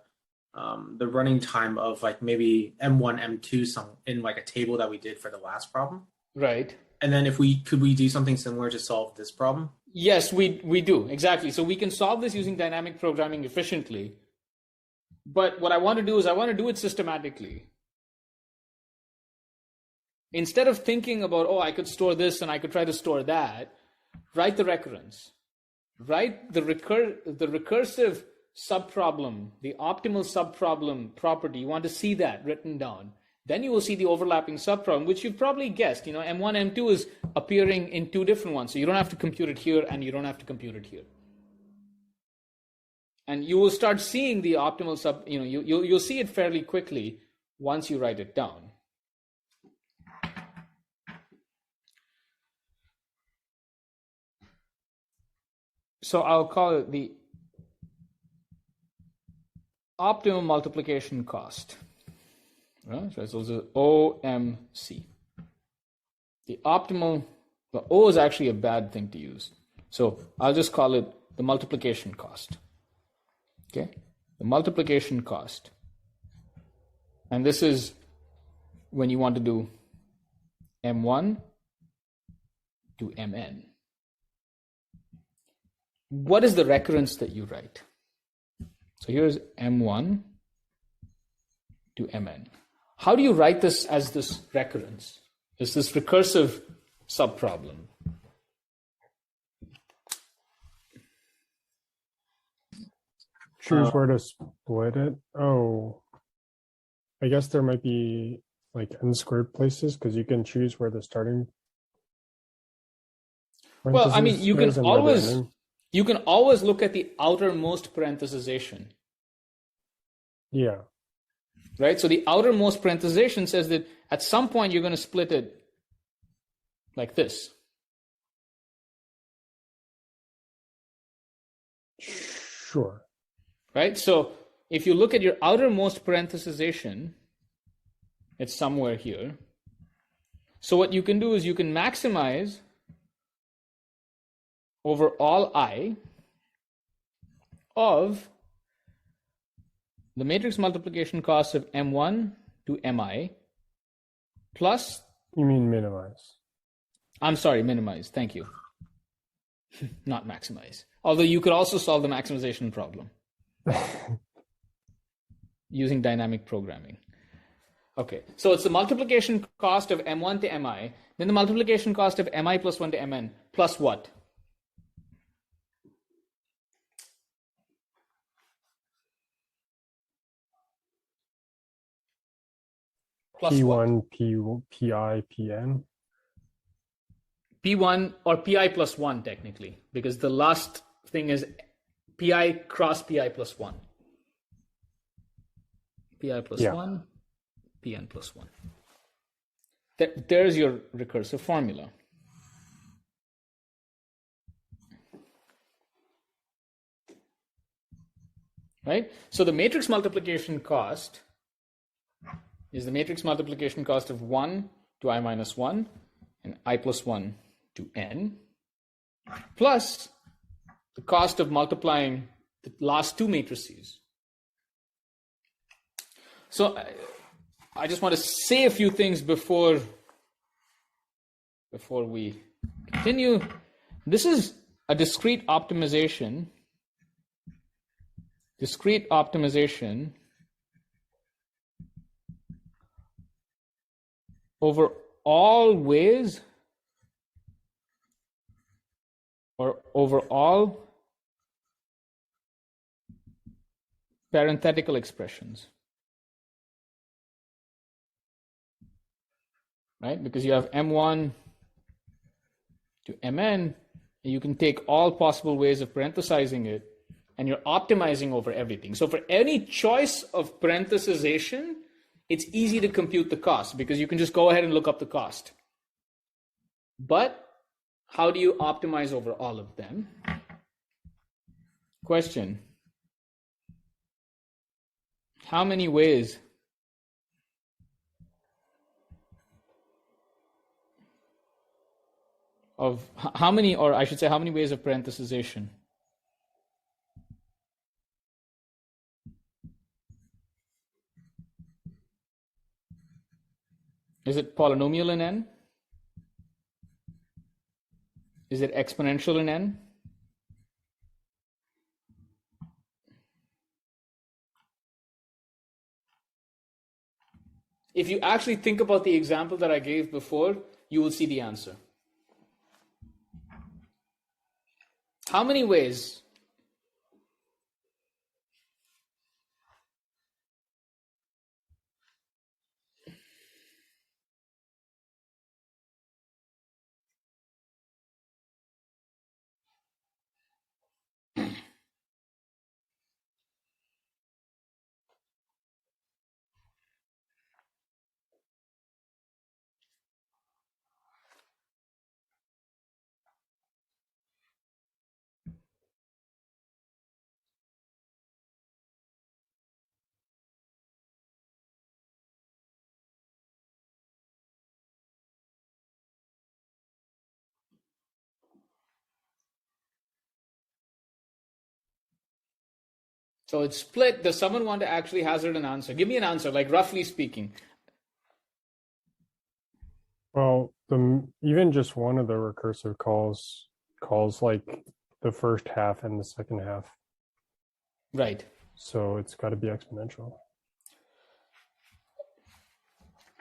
running time of like maybe M1, M2 in like a table that we did for the last problem.
Right.
And then could we do something similar to solve this problem?
Yes, we do. Exactly. So we can solve this using dynamic programming efficiently. But what I want to do is I want to do it systematically. Instead of thinking about, oh, I could store this and I could try to store that, write the recurrence. Write the recursive subproblem, the optimal subproblem property. You want to see that written down. Then you will see the overlapping subproblem, which you've probably guessed. You know, M1, M2 is appearing in two different ones. So you don't have to compute it here and you don't have to compute it here. And you will start seeing the optimal you'll see it fairly quickly once you write it down. So I'll call it the optimum multiplication cost. Right? So it's OMC. The optimal, the O is actually a bad thing to use. So I'll just call it the multiplication cost. Okay? The multiplication cost. And this is when you want to do M1 to Mn. What is the recurrence that you write? So here's M1 to Mn. How do you write this as this recurrence? Is this recursive subproblem?
Choose where to split it. Oh, I guess there might be like n-squared places because you can choose where the starting.
Well, I mean, you can always look at the outermost parenthesization.
Yeah.
Right? So the outermost parenthesization says that at some point you're going to split it like this.
Sure.
Right? So if you look at your outermost parenthesization, it's somewhere here. So what you can do is you can maximize over all I of the matrix multiplication cost of M1 to Mi plus...
You mean minimize.
I'm sorry, minimize. Thank you. Not maximize. Although you could also solve the maximization problem using dynamic programming. Okay, so it's the multiplication cost of M1 to Mi, then the multiplication cost of Mi plus 1 to Mn, plus what? Plus
P1,
what?
Pi, Pn.
P1 or Pi plus 1 technically, because the last thing is Pi cross Pi plus 1. Pi plus 1, Pn plus 1. There's your recursive formula. Right? So the matrix multiplication cost is the matrix multiplication cost of 1 to I minus 1 and I plus 1 to n, plus the cost of multiplying the last two matrices. So I just want to say a few things before we continue. This is a discrete optimization. Discrete optimization over all ways or over all parenthetical expressions. Right? Because you have M1 to Mn, and you can take all possible ways of parenthesizing it, and you're optimizing over everything. So for any choice of parenthesization, it's easy to compute the cost because you can just go ahead and look up the cost. But how do you optimize over all of them? Question. How many ways of how many, or I should say, how many ways of parenthesization? Is it polynomial in n? Is it exponential in n? If you actually think about the example that I gave before, you will see the answer. How many ways? So it's split. Does someone want to actually hazard an answer? Give me an answer, like roughly speaking.
Well, even just one of the recursive calls like the first half and the second half.
Right.
So it's got to be exponential.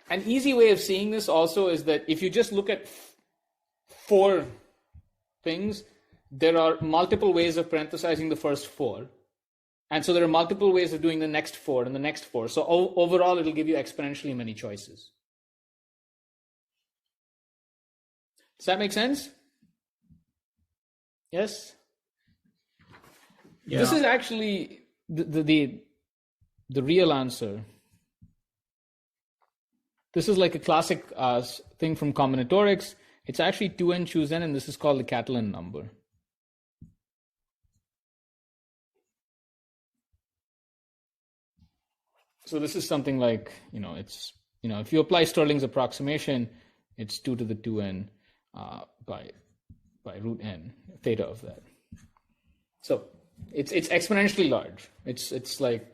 An easy way of seeing this also is that if you just look at 4 things, there are multiple ways of parenthesizing the first 4. And so there are multiple ways of doing the next 4 and the next 4. So overall, it'll give you exponentially many choices. Does that make sense? Yes? Yeah. This is actually the real answer. This is like a classic thing from combinatorics. It's actually 2n choose n, and this is called the Catalan number. So this is something like, it's, if you apply Stirling's approximation, it's 2 to the 2n by root n, theta of that. So it's exponentially large. It's like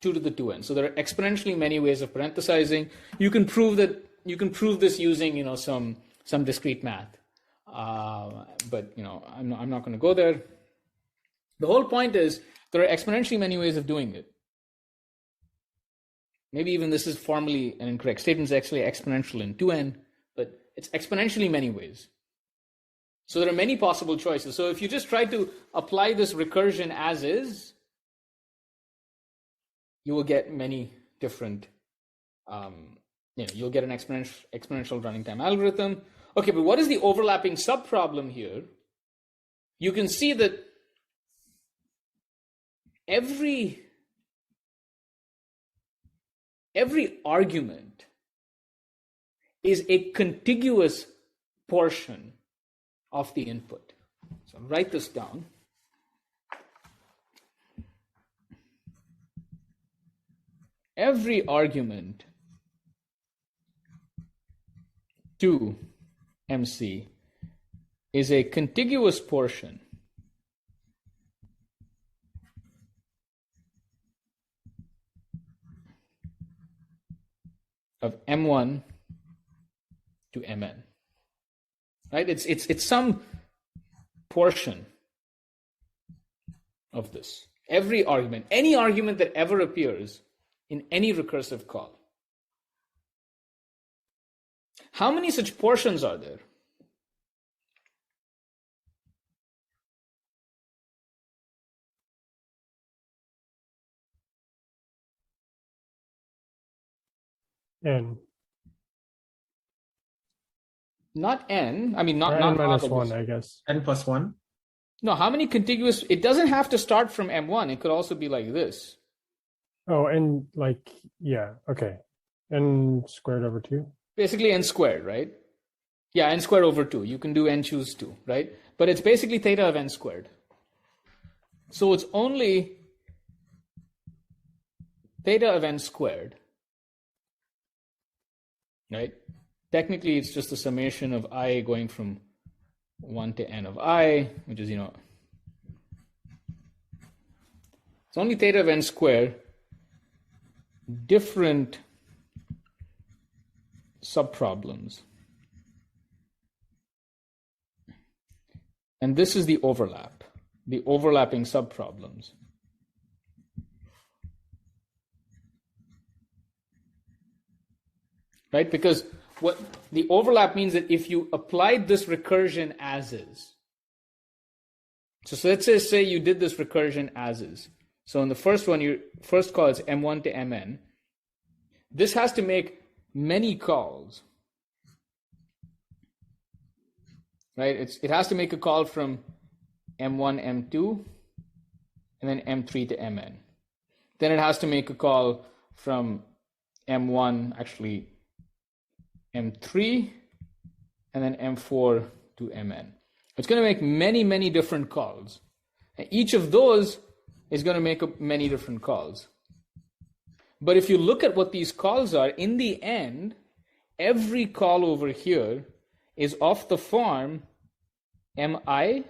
2 to the 2n. So there are exponentially many ways of parenthesizing. You can prove this using, some discrete math. But, I'm not going to go there. The whole point is there are exponentially many ways of doing it. Maybe even this is formally an incorrect statement. It's actually exponential in 2n, but it's exponentially many ways. So there are many possible choices. So if you just try to apply this recursion as is, you will get many different, you'll get an exponential running time algorithm. Okay, but what is the overlapping subproblem here? You can see that every argument is a contiguous portion of the input. So I'll write this down. Every argument to MC is a contiguous portion of M1 to Mn. Right? It's some portion of this. Every argument, any argument that ever appears in any recursive call. How many such portions are there?
N.
Not n. I mean, not
N minus
all of
1,
this.
I guess.
N plus 1.
No, how many contiguous? It doesn't have to start from M1. It could also be like this.
Oh, and like, yeah, okay. N squared over 2.
Basically n squared, right? Yeah, n squared over 2. You can do n choose 2, right? But it's basically theta of n squared. So it's only theta of n squared, right? Technically, it's just the summation of I going from 1 to n of I, which is, it's only theta of n squared, different subproblems. And this is the overlap, the overlapping subproblems. Right? Because what the overlap means that if you applied this recursion as is, so let's say you did this recursion as is. So in the first one, your first call is M1 to Mn. This has to make many calls. Right? It has to make a call from M1, M2, and then M3 to Mn. Then it has to make a call from M1, actually M3, and then M4 to Mn. It's going to make many, many different calls. And each of those is going to make many different calls. But if you look at what these calls are, in the end, every call over here is of the form mi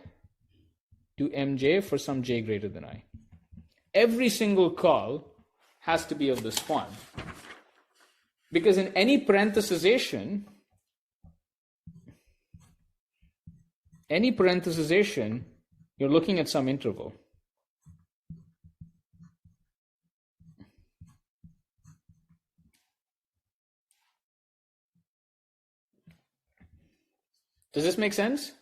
to mj for some j greater than I. Every single call has to be of this form. Because in any parenthesization, you're looking at some interval. Does this make sense?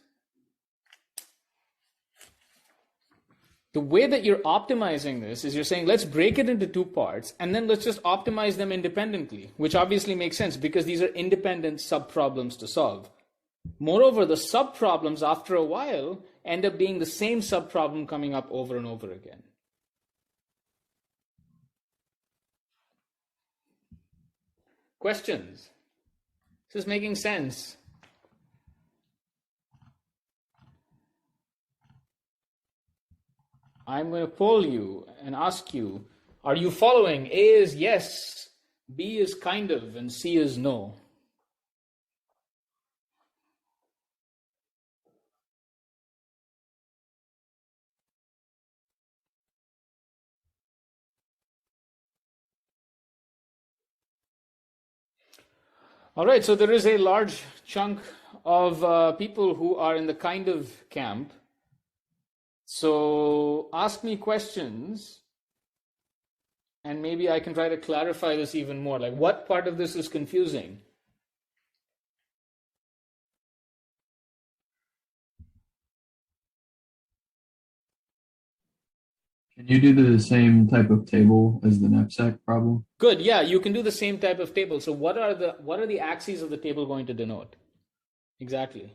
The way that you're optimizing this is you're saying, let's break it into two parts, and then let's just optimize them independently, which obviously makes sense because these are independent subproblems to solve. Moreover, the subproblems, after a while, end up being the same subproblem coming up over and over again. Questions? This is making sense. I'm going to poll you and ask you, are you following? A is yes, B is kind of, and C is no. All right, so there is a large chunk of people who are in the kind of camp. So ask me questions, and maybe I can try to clarify this even more. Like, what part of this is confusing?
Can you do the same type of table as the knapsack problem?
Good, yeah, you can do the same type of table. So what are the axes of the table going to denote? Exactly.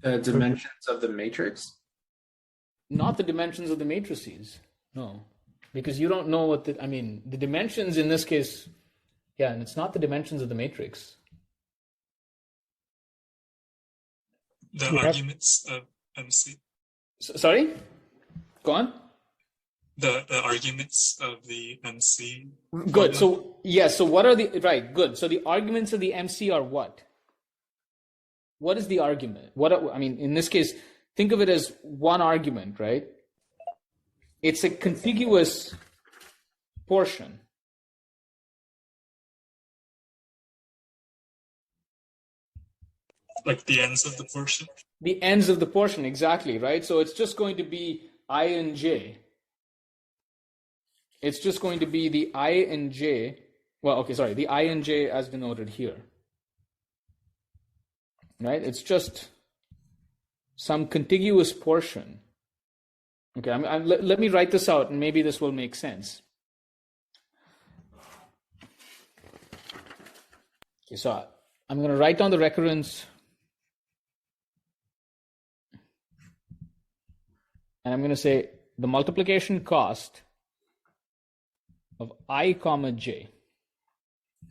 The dimensions of the matrix?
Not the dimensions of the matrices, no. Because you don't know what the dimensions in this case, yeah, and it's not the dimensions of the matrix.
The arguments of MC.
Sorry? Go on.
The arguments of the MC.
Good. So, yes. So what are right. Good. So the arguments of the MC are what? What is the argument? In this case, think of it as one argument, right? It's a contiguous portion.
Like the ends of the portion?
The ends of the portion, exactly, right? So it's just going to be I and J. It's just going to be the I and J. Well, okay, sorry, the I and J as denoted here. Right? It's just some contiguous portion. Okay, let me write this out and maybe this will make sense. Okay, so I'm going to write down the recurrence. And I'm going to say the multiplication cost of I comma j.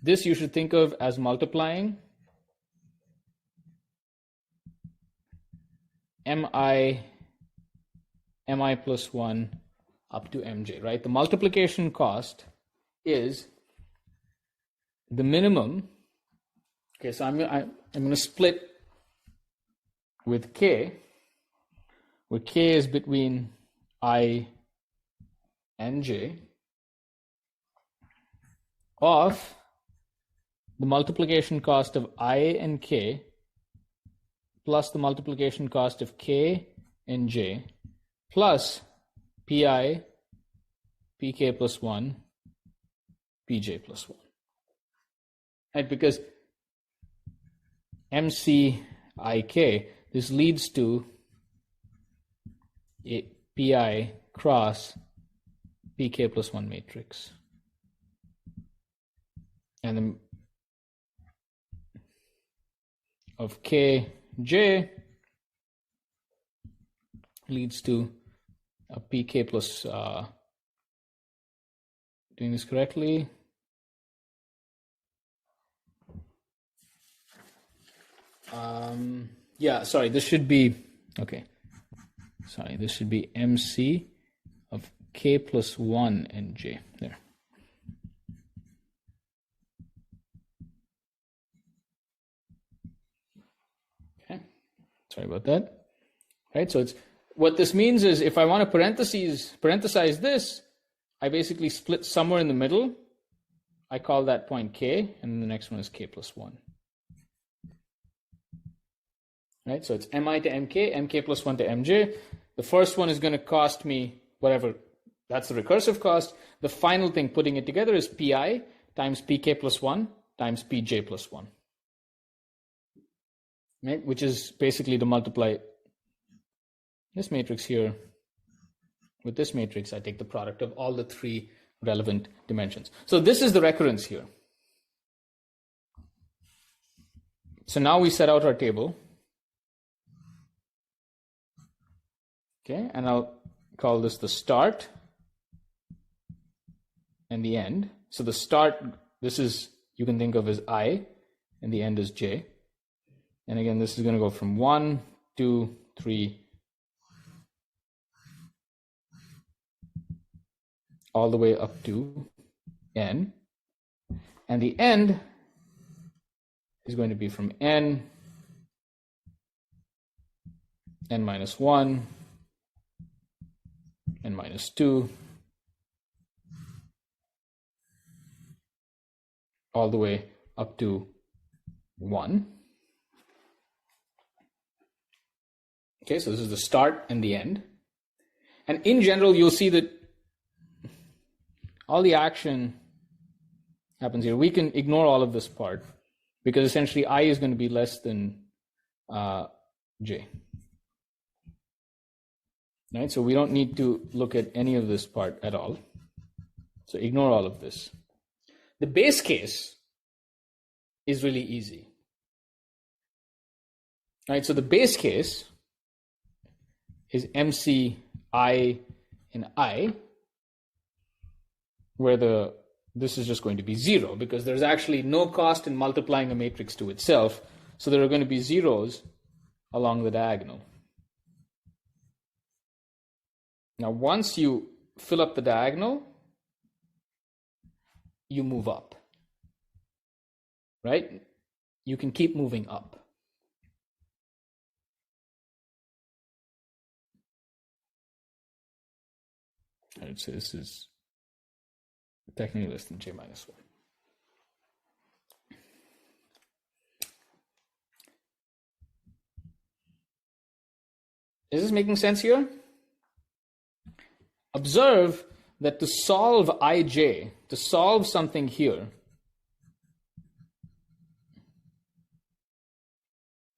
This you should think of as multiplying mi plus 1 up to mj, right? The multiplication cost is the minimum. Okay, so I'm going to split with k, where k is between I and j, of the multiplication cost of I and k plus the multiplication cost of k and j plus pi, pk plus 1, pj plus 1. Right, because MCIK, this leads to a pi cross pk plus 1 matrix. And then of kj leads to a pk plus, doing this correctly, yeah, sorry, this should be, okay, sorry, this should be MC of k plus 1 and j, there. Okay, sorry about that. Right, so it's, what this means is if I want to parenthesize this, I basically split somewhere in the middle. I call that point k, and then the next one is k plus 1. Right, so it's mi to mk plus 1 to mj. The first one is going to cost me whatever, that's the recursive cost. The final thing, putting it together, is pi times pk plus 1 times pj plus 1. Right, which is basically to multiply this matrix here with this matrix. I take the product of all the three relevant dimensions. So this is the recurrence here. So now we set out our table. Okay, and I'll call this the start and the end. So the start, this is, you can think of as I, and the end is j. And again, this is going to go from 1, 2, 3, all the way up to n. And the end is going to be from n minus 1, n minus 2, all the way up to 1. Okay, so this is the start and the end. And in general, you'll see that all the action happens here. We can ignore all of this part because essentially I is going to be less than j. Right, so we don't need to look at any of this part at all. So ignore all of this. The base case is really easy. Right, so the base case is MC I in I, where this is just going to be 0 because there's actually no cost in multiplying a matrix to itself. So there are going to be zeros along the diagonal. Now, once you fill up the diagonal, you move up, right? You can keep moving up. I would say this is technically less than j minus 1. Is this making sense here? Observe that to solve ij, to solve something here,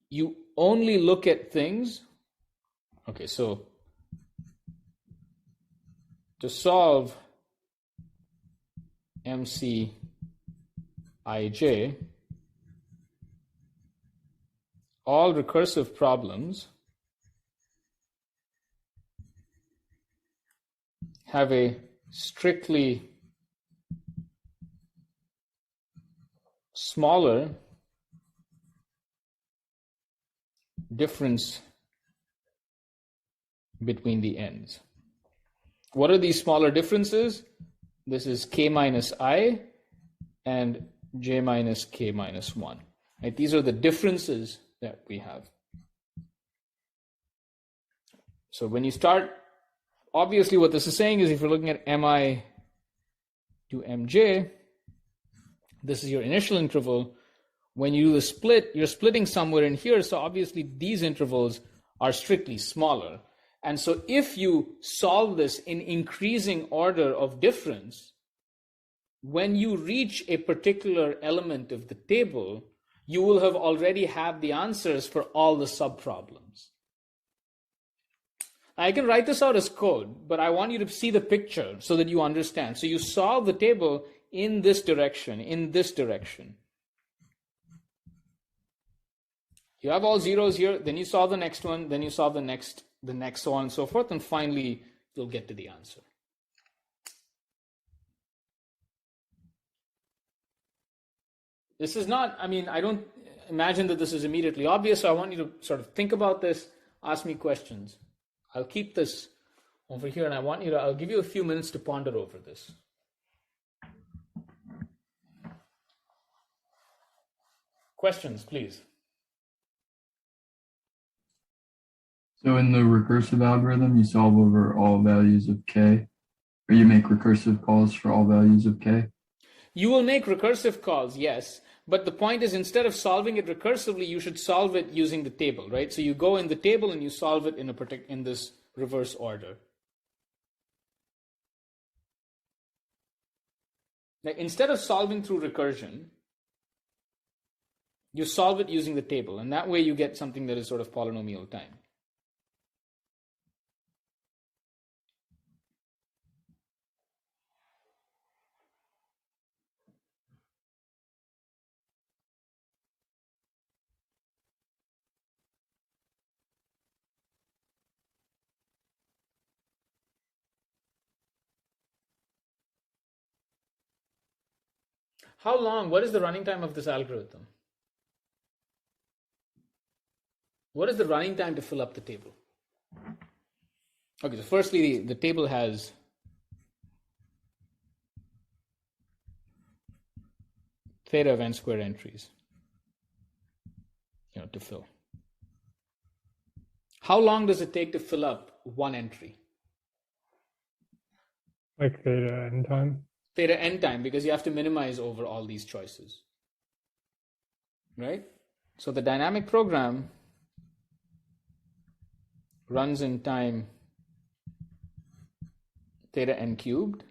you only look at things. Okay, so to solve MC ij, all recursive problems have a strictly smaller difference between the ends. What are these smaller differences? This is k minus I and j minus k minus 1. Right? These are the differences that we have. So when you start, obviously what this is saying is if you're looking at mi to mj, this is your initial interval. When you do the split, you're splitting somewhere in here, so obviously these intervals are strictly smaller. And so if you solve this in increasing order of difference, when you reach a particular element of the table, you will have already have the answers for all the subproblems. I can write this out as code, but I want you to see the picture so that you understand. So you solve the table in this direction, in this direction. You have all zeros here, then you solve the next one, then you solve the next, so on and so forth, and finally you'll get to the answer. This is not, I mean, I don't imagine that this is immediately obvious, so I want you to sort of think about this, ask me questions. I'll keep this over here, and I'll give you a few minutes to ponder over this. Questions, please.
So in the recursive algorithm, you solve over all values of k, or you make recursive calls for all values of k?
You will make recursive calls, yes. But the point is, instead of solving it recursively, you should solve it using the table, right? So you go in the table and you solve it in this reverse order. Now, instead of solving through recursion, you solve it using the table, and that way you get something that is sort of polynomial time. How long, what is the running time of this algorithm? What is the running time to fill up the table? Okay, so firstly, the table has theta of n squared entries, to fill. How long does it take to fill up one entry?
Like theta n time?
Theta n time, because you have to minimize over all these choices, right? So the dynamic program runs in time theta n cubed.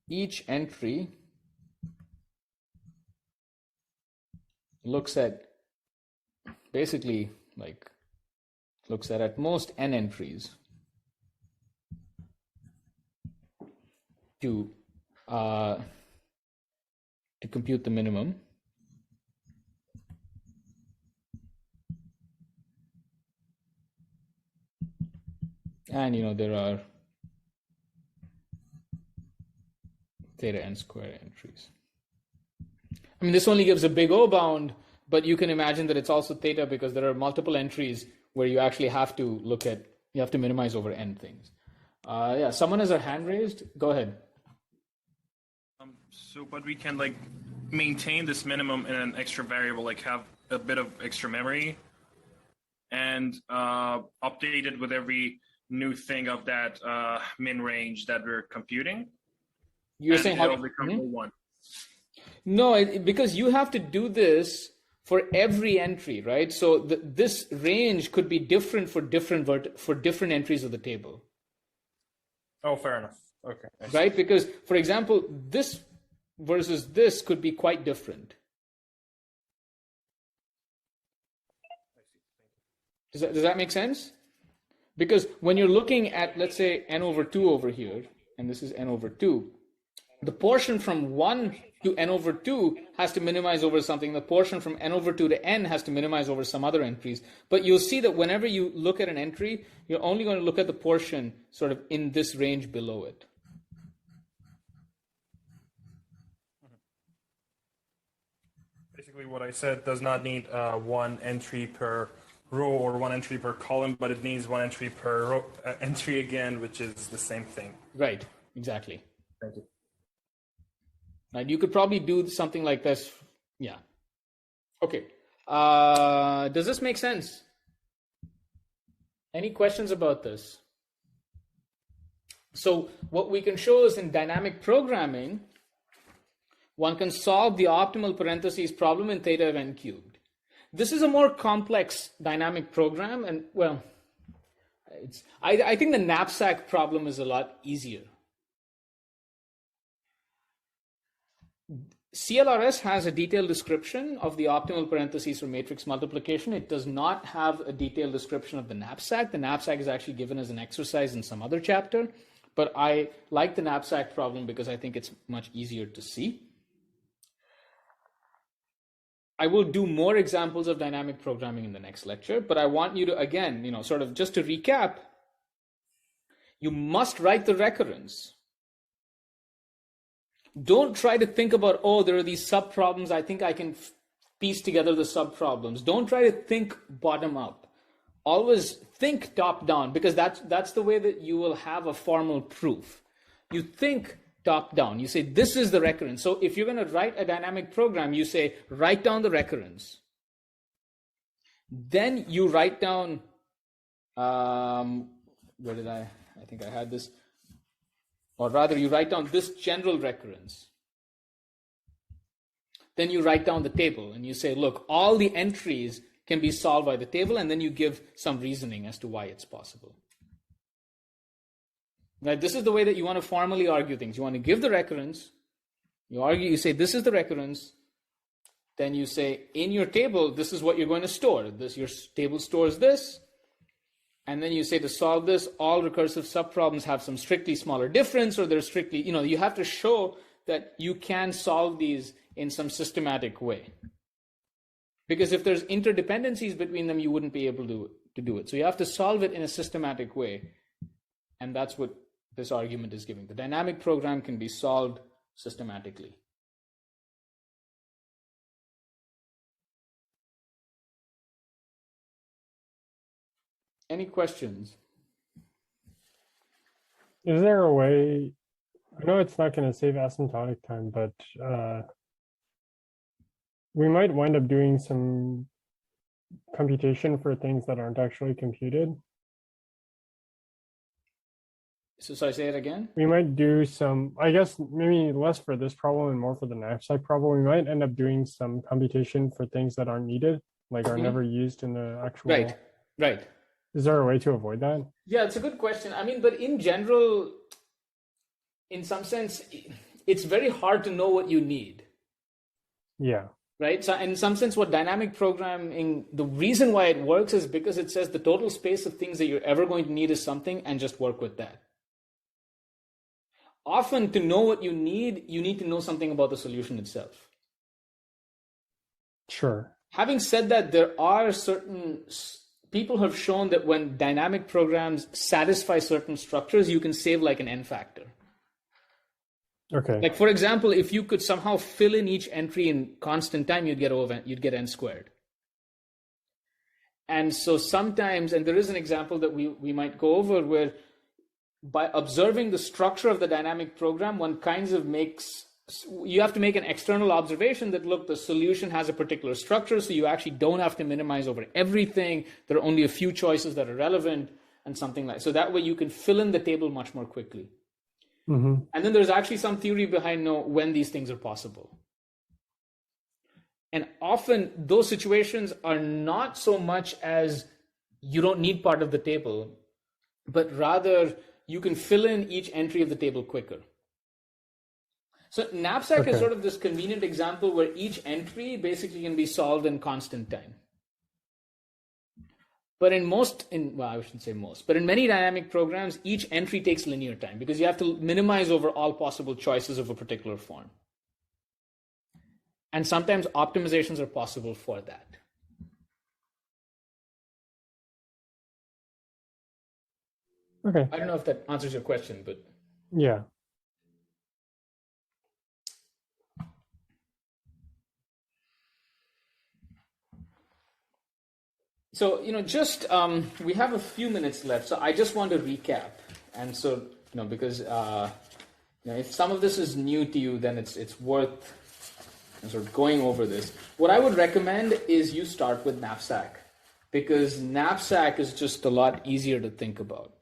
Each entry looks at basically looks at most n entries to compute the minimum. And there are theta n squared entries. I mean, this only gives a big O bound, but you can imagine that it's also theta because there are multiple entries where you actually have to you have to minimize over n things. Yeah, someone has their hand raised. Go ahead.
But we can maintain this minimum in an extra variable, have a bit of extra memory and update it with every new thing of that min range that we're computing.
You're saying how
it'll become one.
No, because you have to do this for every entry, right? So this range could be different for different entries of the table.
Oh, fair enough. Okay.
Right? Because, for example, this versus this could be quite different. Does that make sense? Because when you're looking at, let's say, n over 2 over here, and this is n over 2, the portion from one to n over 2 has to minimize over something. The portion from n over 2 to n has to minimize over some other entries. But you'll see that whenever you look at an entry, you're only going to look at the portion sort of in this range below it.
Basically, what I said does not need one entry per row or one entry per column, but it needs one entry per row, entry again, which is the same thing.
Right, exactly.
Thank you.
Right, you could probably do something like this. Yeah. Okay. Does this make sense? Any questions about this? So what we can show is in dynamic programming, one can solve the optimal parentheses problem in theta of n cubed. This is a more complex dynamic program, and well, I think the knapsack problem is a lot easier. CLRS has a detailed description of the optimal parentheses for matrix multiplication. It does not have a detailed description of the knapsack. The knapsack is actually given as an exercise in some other chapter, but I like the knapsack problem because I think it's much easier to see. I will do more examples of dynamic programming in the next lecture, but I want you to, again, sort of just to recap, you must write the recurrence. Don't try to think about, oh, there are these subproblems. I think I can piece together the subproblems. Don't try to think bottom up. Always think top down, because that's the way that you will have a formal proof. You think top down. You say, this is the recurrence. So if you're going to write a dynamic program, you say, write down the recurrence. Then you write down, where did I think I had this. Or rather, you write down this general recurrence. Then you write down the table and you say, look, all the entries can be solved by the table, and then you give some reasoning as to why it's possible. Right? This is the way that you want to formally argue things. You want to give the recurrence, you say, this is the recurrence, then you say, in your table, this is what you're going to store. Your table stores this, and then you say, to solve this, all recursive subproblems have some strictly smaller difference, or they're strictly, you have to show that you can solve these in some systematic way. Because if there's interdependencies between them, you wouldn't be able to do it. So you have to solve it in a systematic way. And that's what this argument is giving. The dynamic program can be solved systematically. Any questions?
Is there a way, I know it's not going to save asymptotic time, but we might wind up doing some computation for things that aren't actually computed.
So I say it again?
We might do some, I guess maybe less for this problem and more for the knapsack problem. We might end up doing some computation for things that aren't needed, like are never used in the actual.
Right.
Is there a way to avoid that?
Yeah, it's a good question. I mean, but in general, in some sense, it's very hard to know what you need.
Yeah.
Right? So in some sense, what dynamic programming, the reason why it works is because it says the total space of things that you're ever going to need is something, and just work with that. Often, to know what you need to know something about the solution itself.
Sure.
Having said that, there are certain people have shown that when dynamic programs satisfy certain structures, you can save like an n factor.
Okay.
Like, for example, if you could somehow fill in each entry in constant time, you'd get n squared. And so sometimes, and there is an example that we might go over, where by observing the structure of the dynamic program, one kinds of you have to make an external observation that, look, the solution has a particular structure, so you actually don't have to minimize over everything. There are only a few choices that are relevant, and something like so that way you can fill in the table much more quickly.
Mm-hmm.
And then there's actually some theory behind when these things are possible. And often those situations are not so much as you don't need part of the table, but rather you can fill in each entry of the table quicker. So Knapsack is sort of this convenient example where each entry basically can be solved in constant time. But I shouldn't say most, but in many dynamic programs, each entry takes linear time because you have to minimize over all possible choices of a particular form. And sometimes optimizations are possible for that.
Okay.
I don't know if that answers your question, but
yeah.
So, just we have a few minutes left. So I just want to recap. And so, because if some of this is new to you, then it's worth sort of going over this. What I would recommend is you start with Knapsack, because Knapsack is just a lot easier to think about.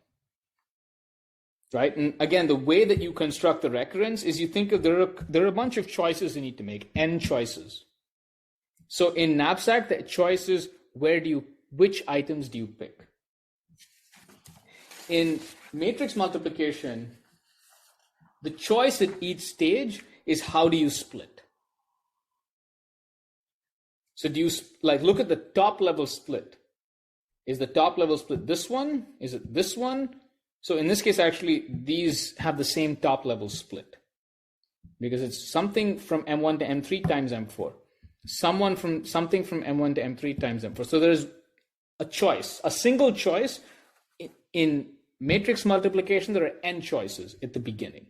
Right? And again, the way that you construct the recurrence is you think of there are a bunch of choices you need to make, n choices. So in Knapsack, the choice is which items do you pick? In matrix multiplication, the choice at each stage is how do you split? So do you look at the top level split? Is the top level split this one? Is it this one? So in this case, actually, these have the same top level split because it's something from M1 to M3 times M4. Something from M1 to M3 times M4. So there's a choice, a single choice. In matrix multiplication, there are n choices at the beginning.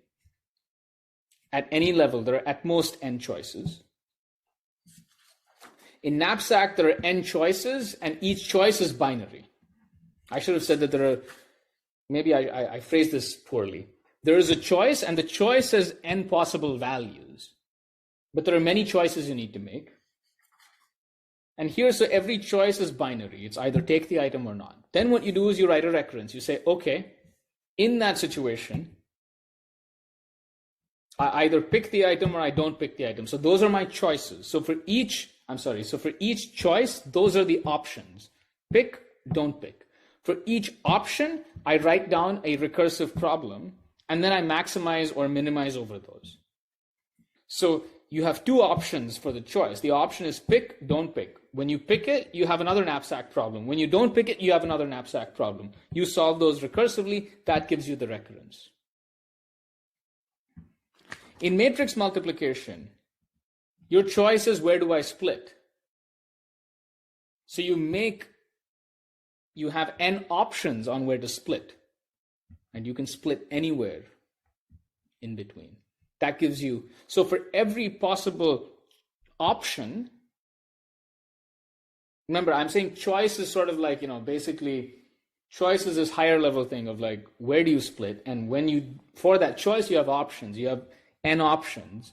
At any level, there are at most n choices. In Knapsack, there are n choices, and each choice is binary. I should have said that there are, maybe I phrased this poorly. There is a choice, and the choice has n possible values. But there are many choices you need to make. And here, so every choice is binary. It's either take the item or not. Then what you do is you write a recurrence. You say, okay, in that situation, I either pick the item or I don't pick the item. So those are my choices. So for each choice, those are the options. Pick, don't pick. For each option, I write down a recursive problem, and then I maximize or minimize over those. So you have two options for the choice. The option is pick, don't pick. When you pick it, you have another knapsack problem. When you don't pick it, you have another knapsack problem. You solve those recursively, that gives you the recurrence. In matrix multiplication, your choice is where do I split? So you have n options on where to split, and you can split anywhere in between. That gives you, so for every possible option, remember, I'm saying choice is sort of like, basically choice is this higher level thing of like, where do you split? And for that choice, you have options, you have n options.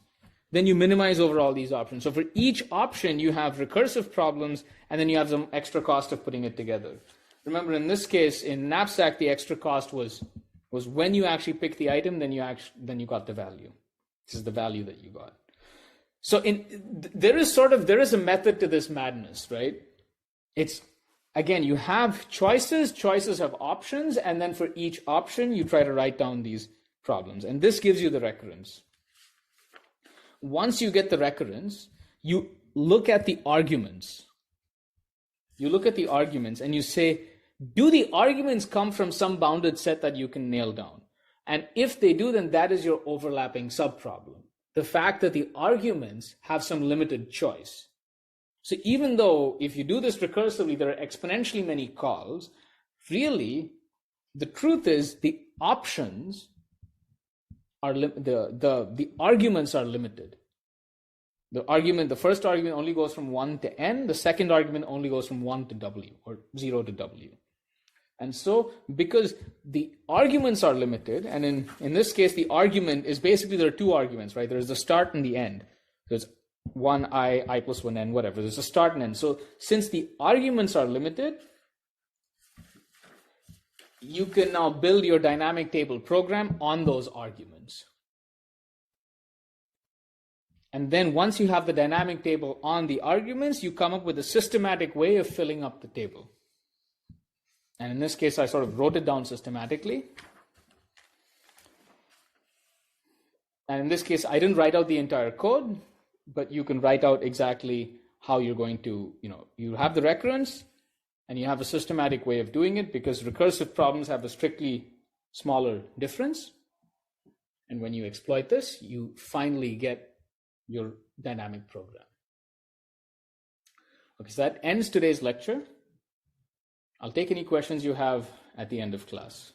Then you minimize over all these options. So for each option, you have recursive problems, and then you have some extra cost of putting it together. Remember, in this case, in Knapsack, the extra cost was when you actually picked the item, then you got the value. This is the value that you got. So there is a method to this madness, right? It's, again, you have choices have options, and then for each option, you try to write down these problems. And this gives you the recurrence. Once you get the recurrence, you look at the arguments. You look at the arguments and you say, do the arguments come from some bounded set that you can nail down? And if they do, then that is your overlapping subproblem. The fact that the arguments have some limited choice. So even though if you do this recursively, there are exponentially many calls, really, the truth is the options are the arguments are limited. The first argument only goes from 1 to n. The second argument only goes from 1 to w, or 0 to w. And so because the arguments are limited, and in this case, the argument is basically there are two arguments, right? There's the start and the end. There's 1i, I plus 1n, whatever. There's a start and end. So since the arguments are limited, you can now build your dynamic table program on those arguments. And then once you have the dynamic table on the arguments, you come up with a systematic way of filling up the table. And in this case, I sort of wrote it down systematically. And in this case, I didn't write out the entire code, but you can write out exactly how you're going to, you have the recurrence, and you have a systematic way of doing it, because recursive problems have a strictly smaller difference. And when you exploit this, you finally get your dynamic program. Okay, so that ends today's lecture. I'll take any questions you have at the end of class.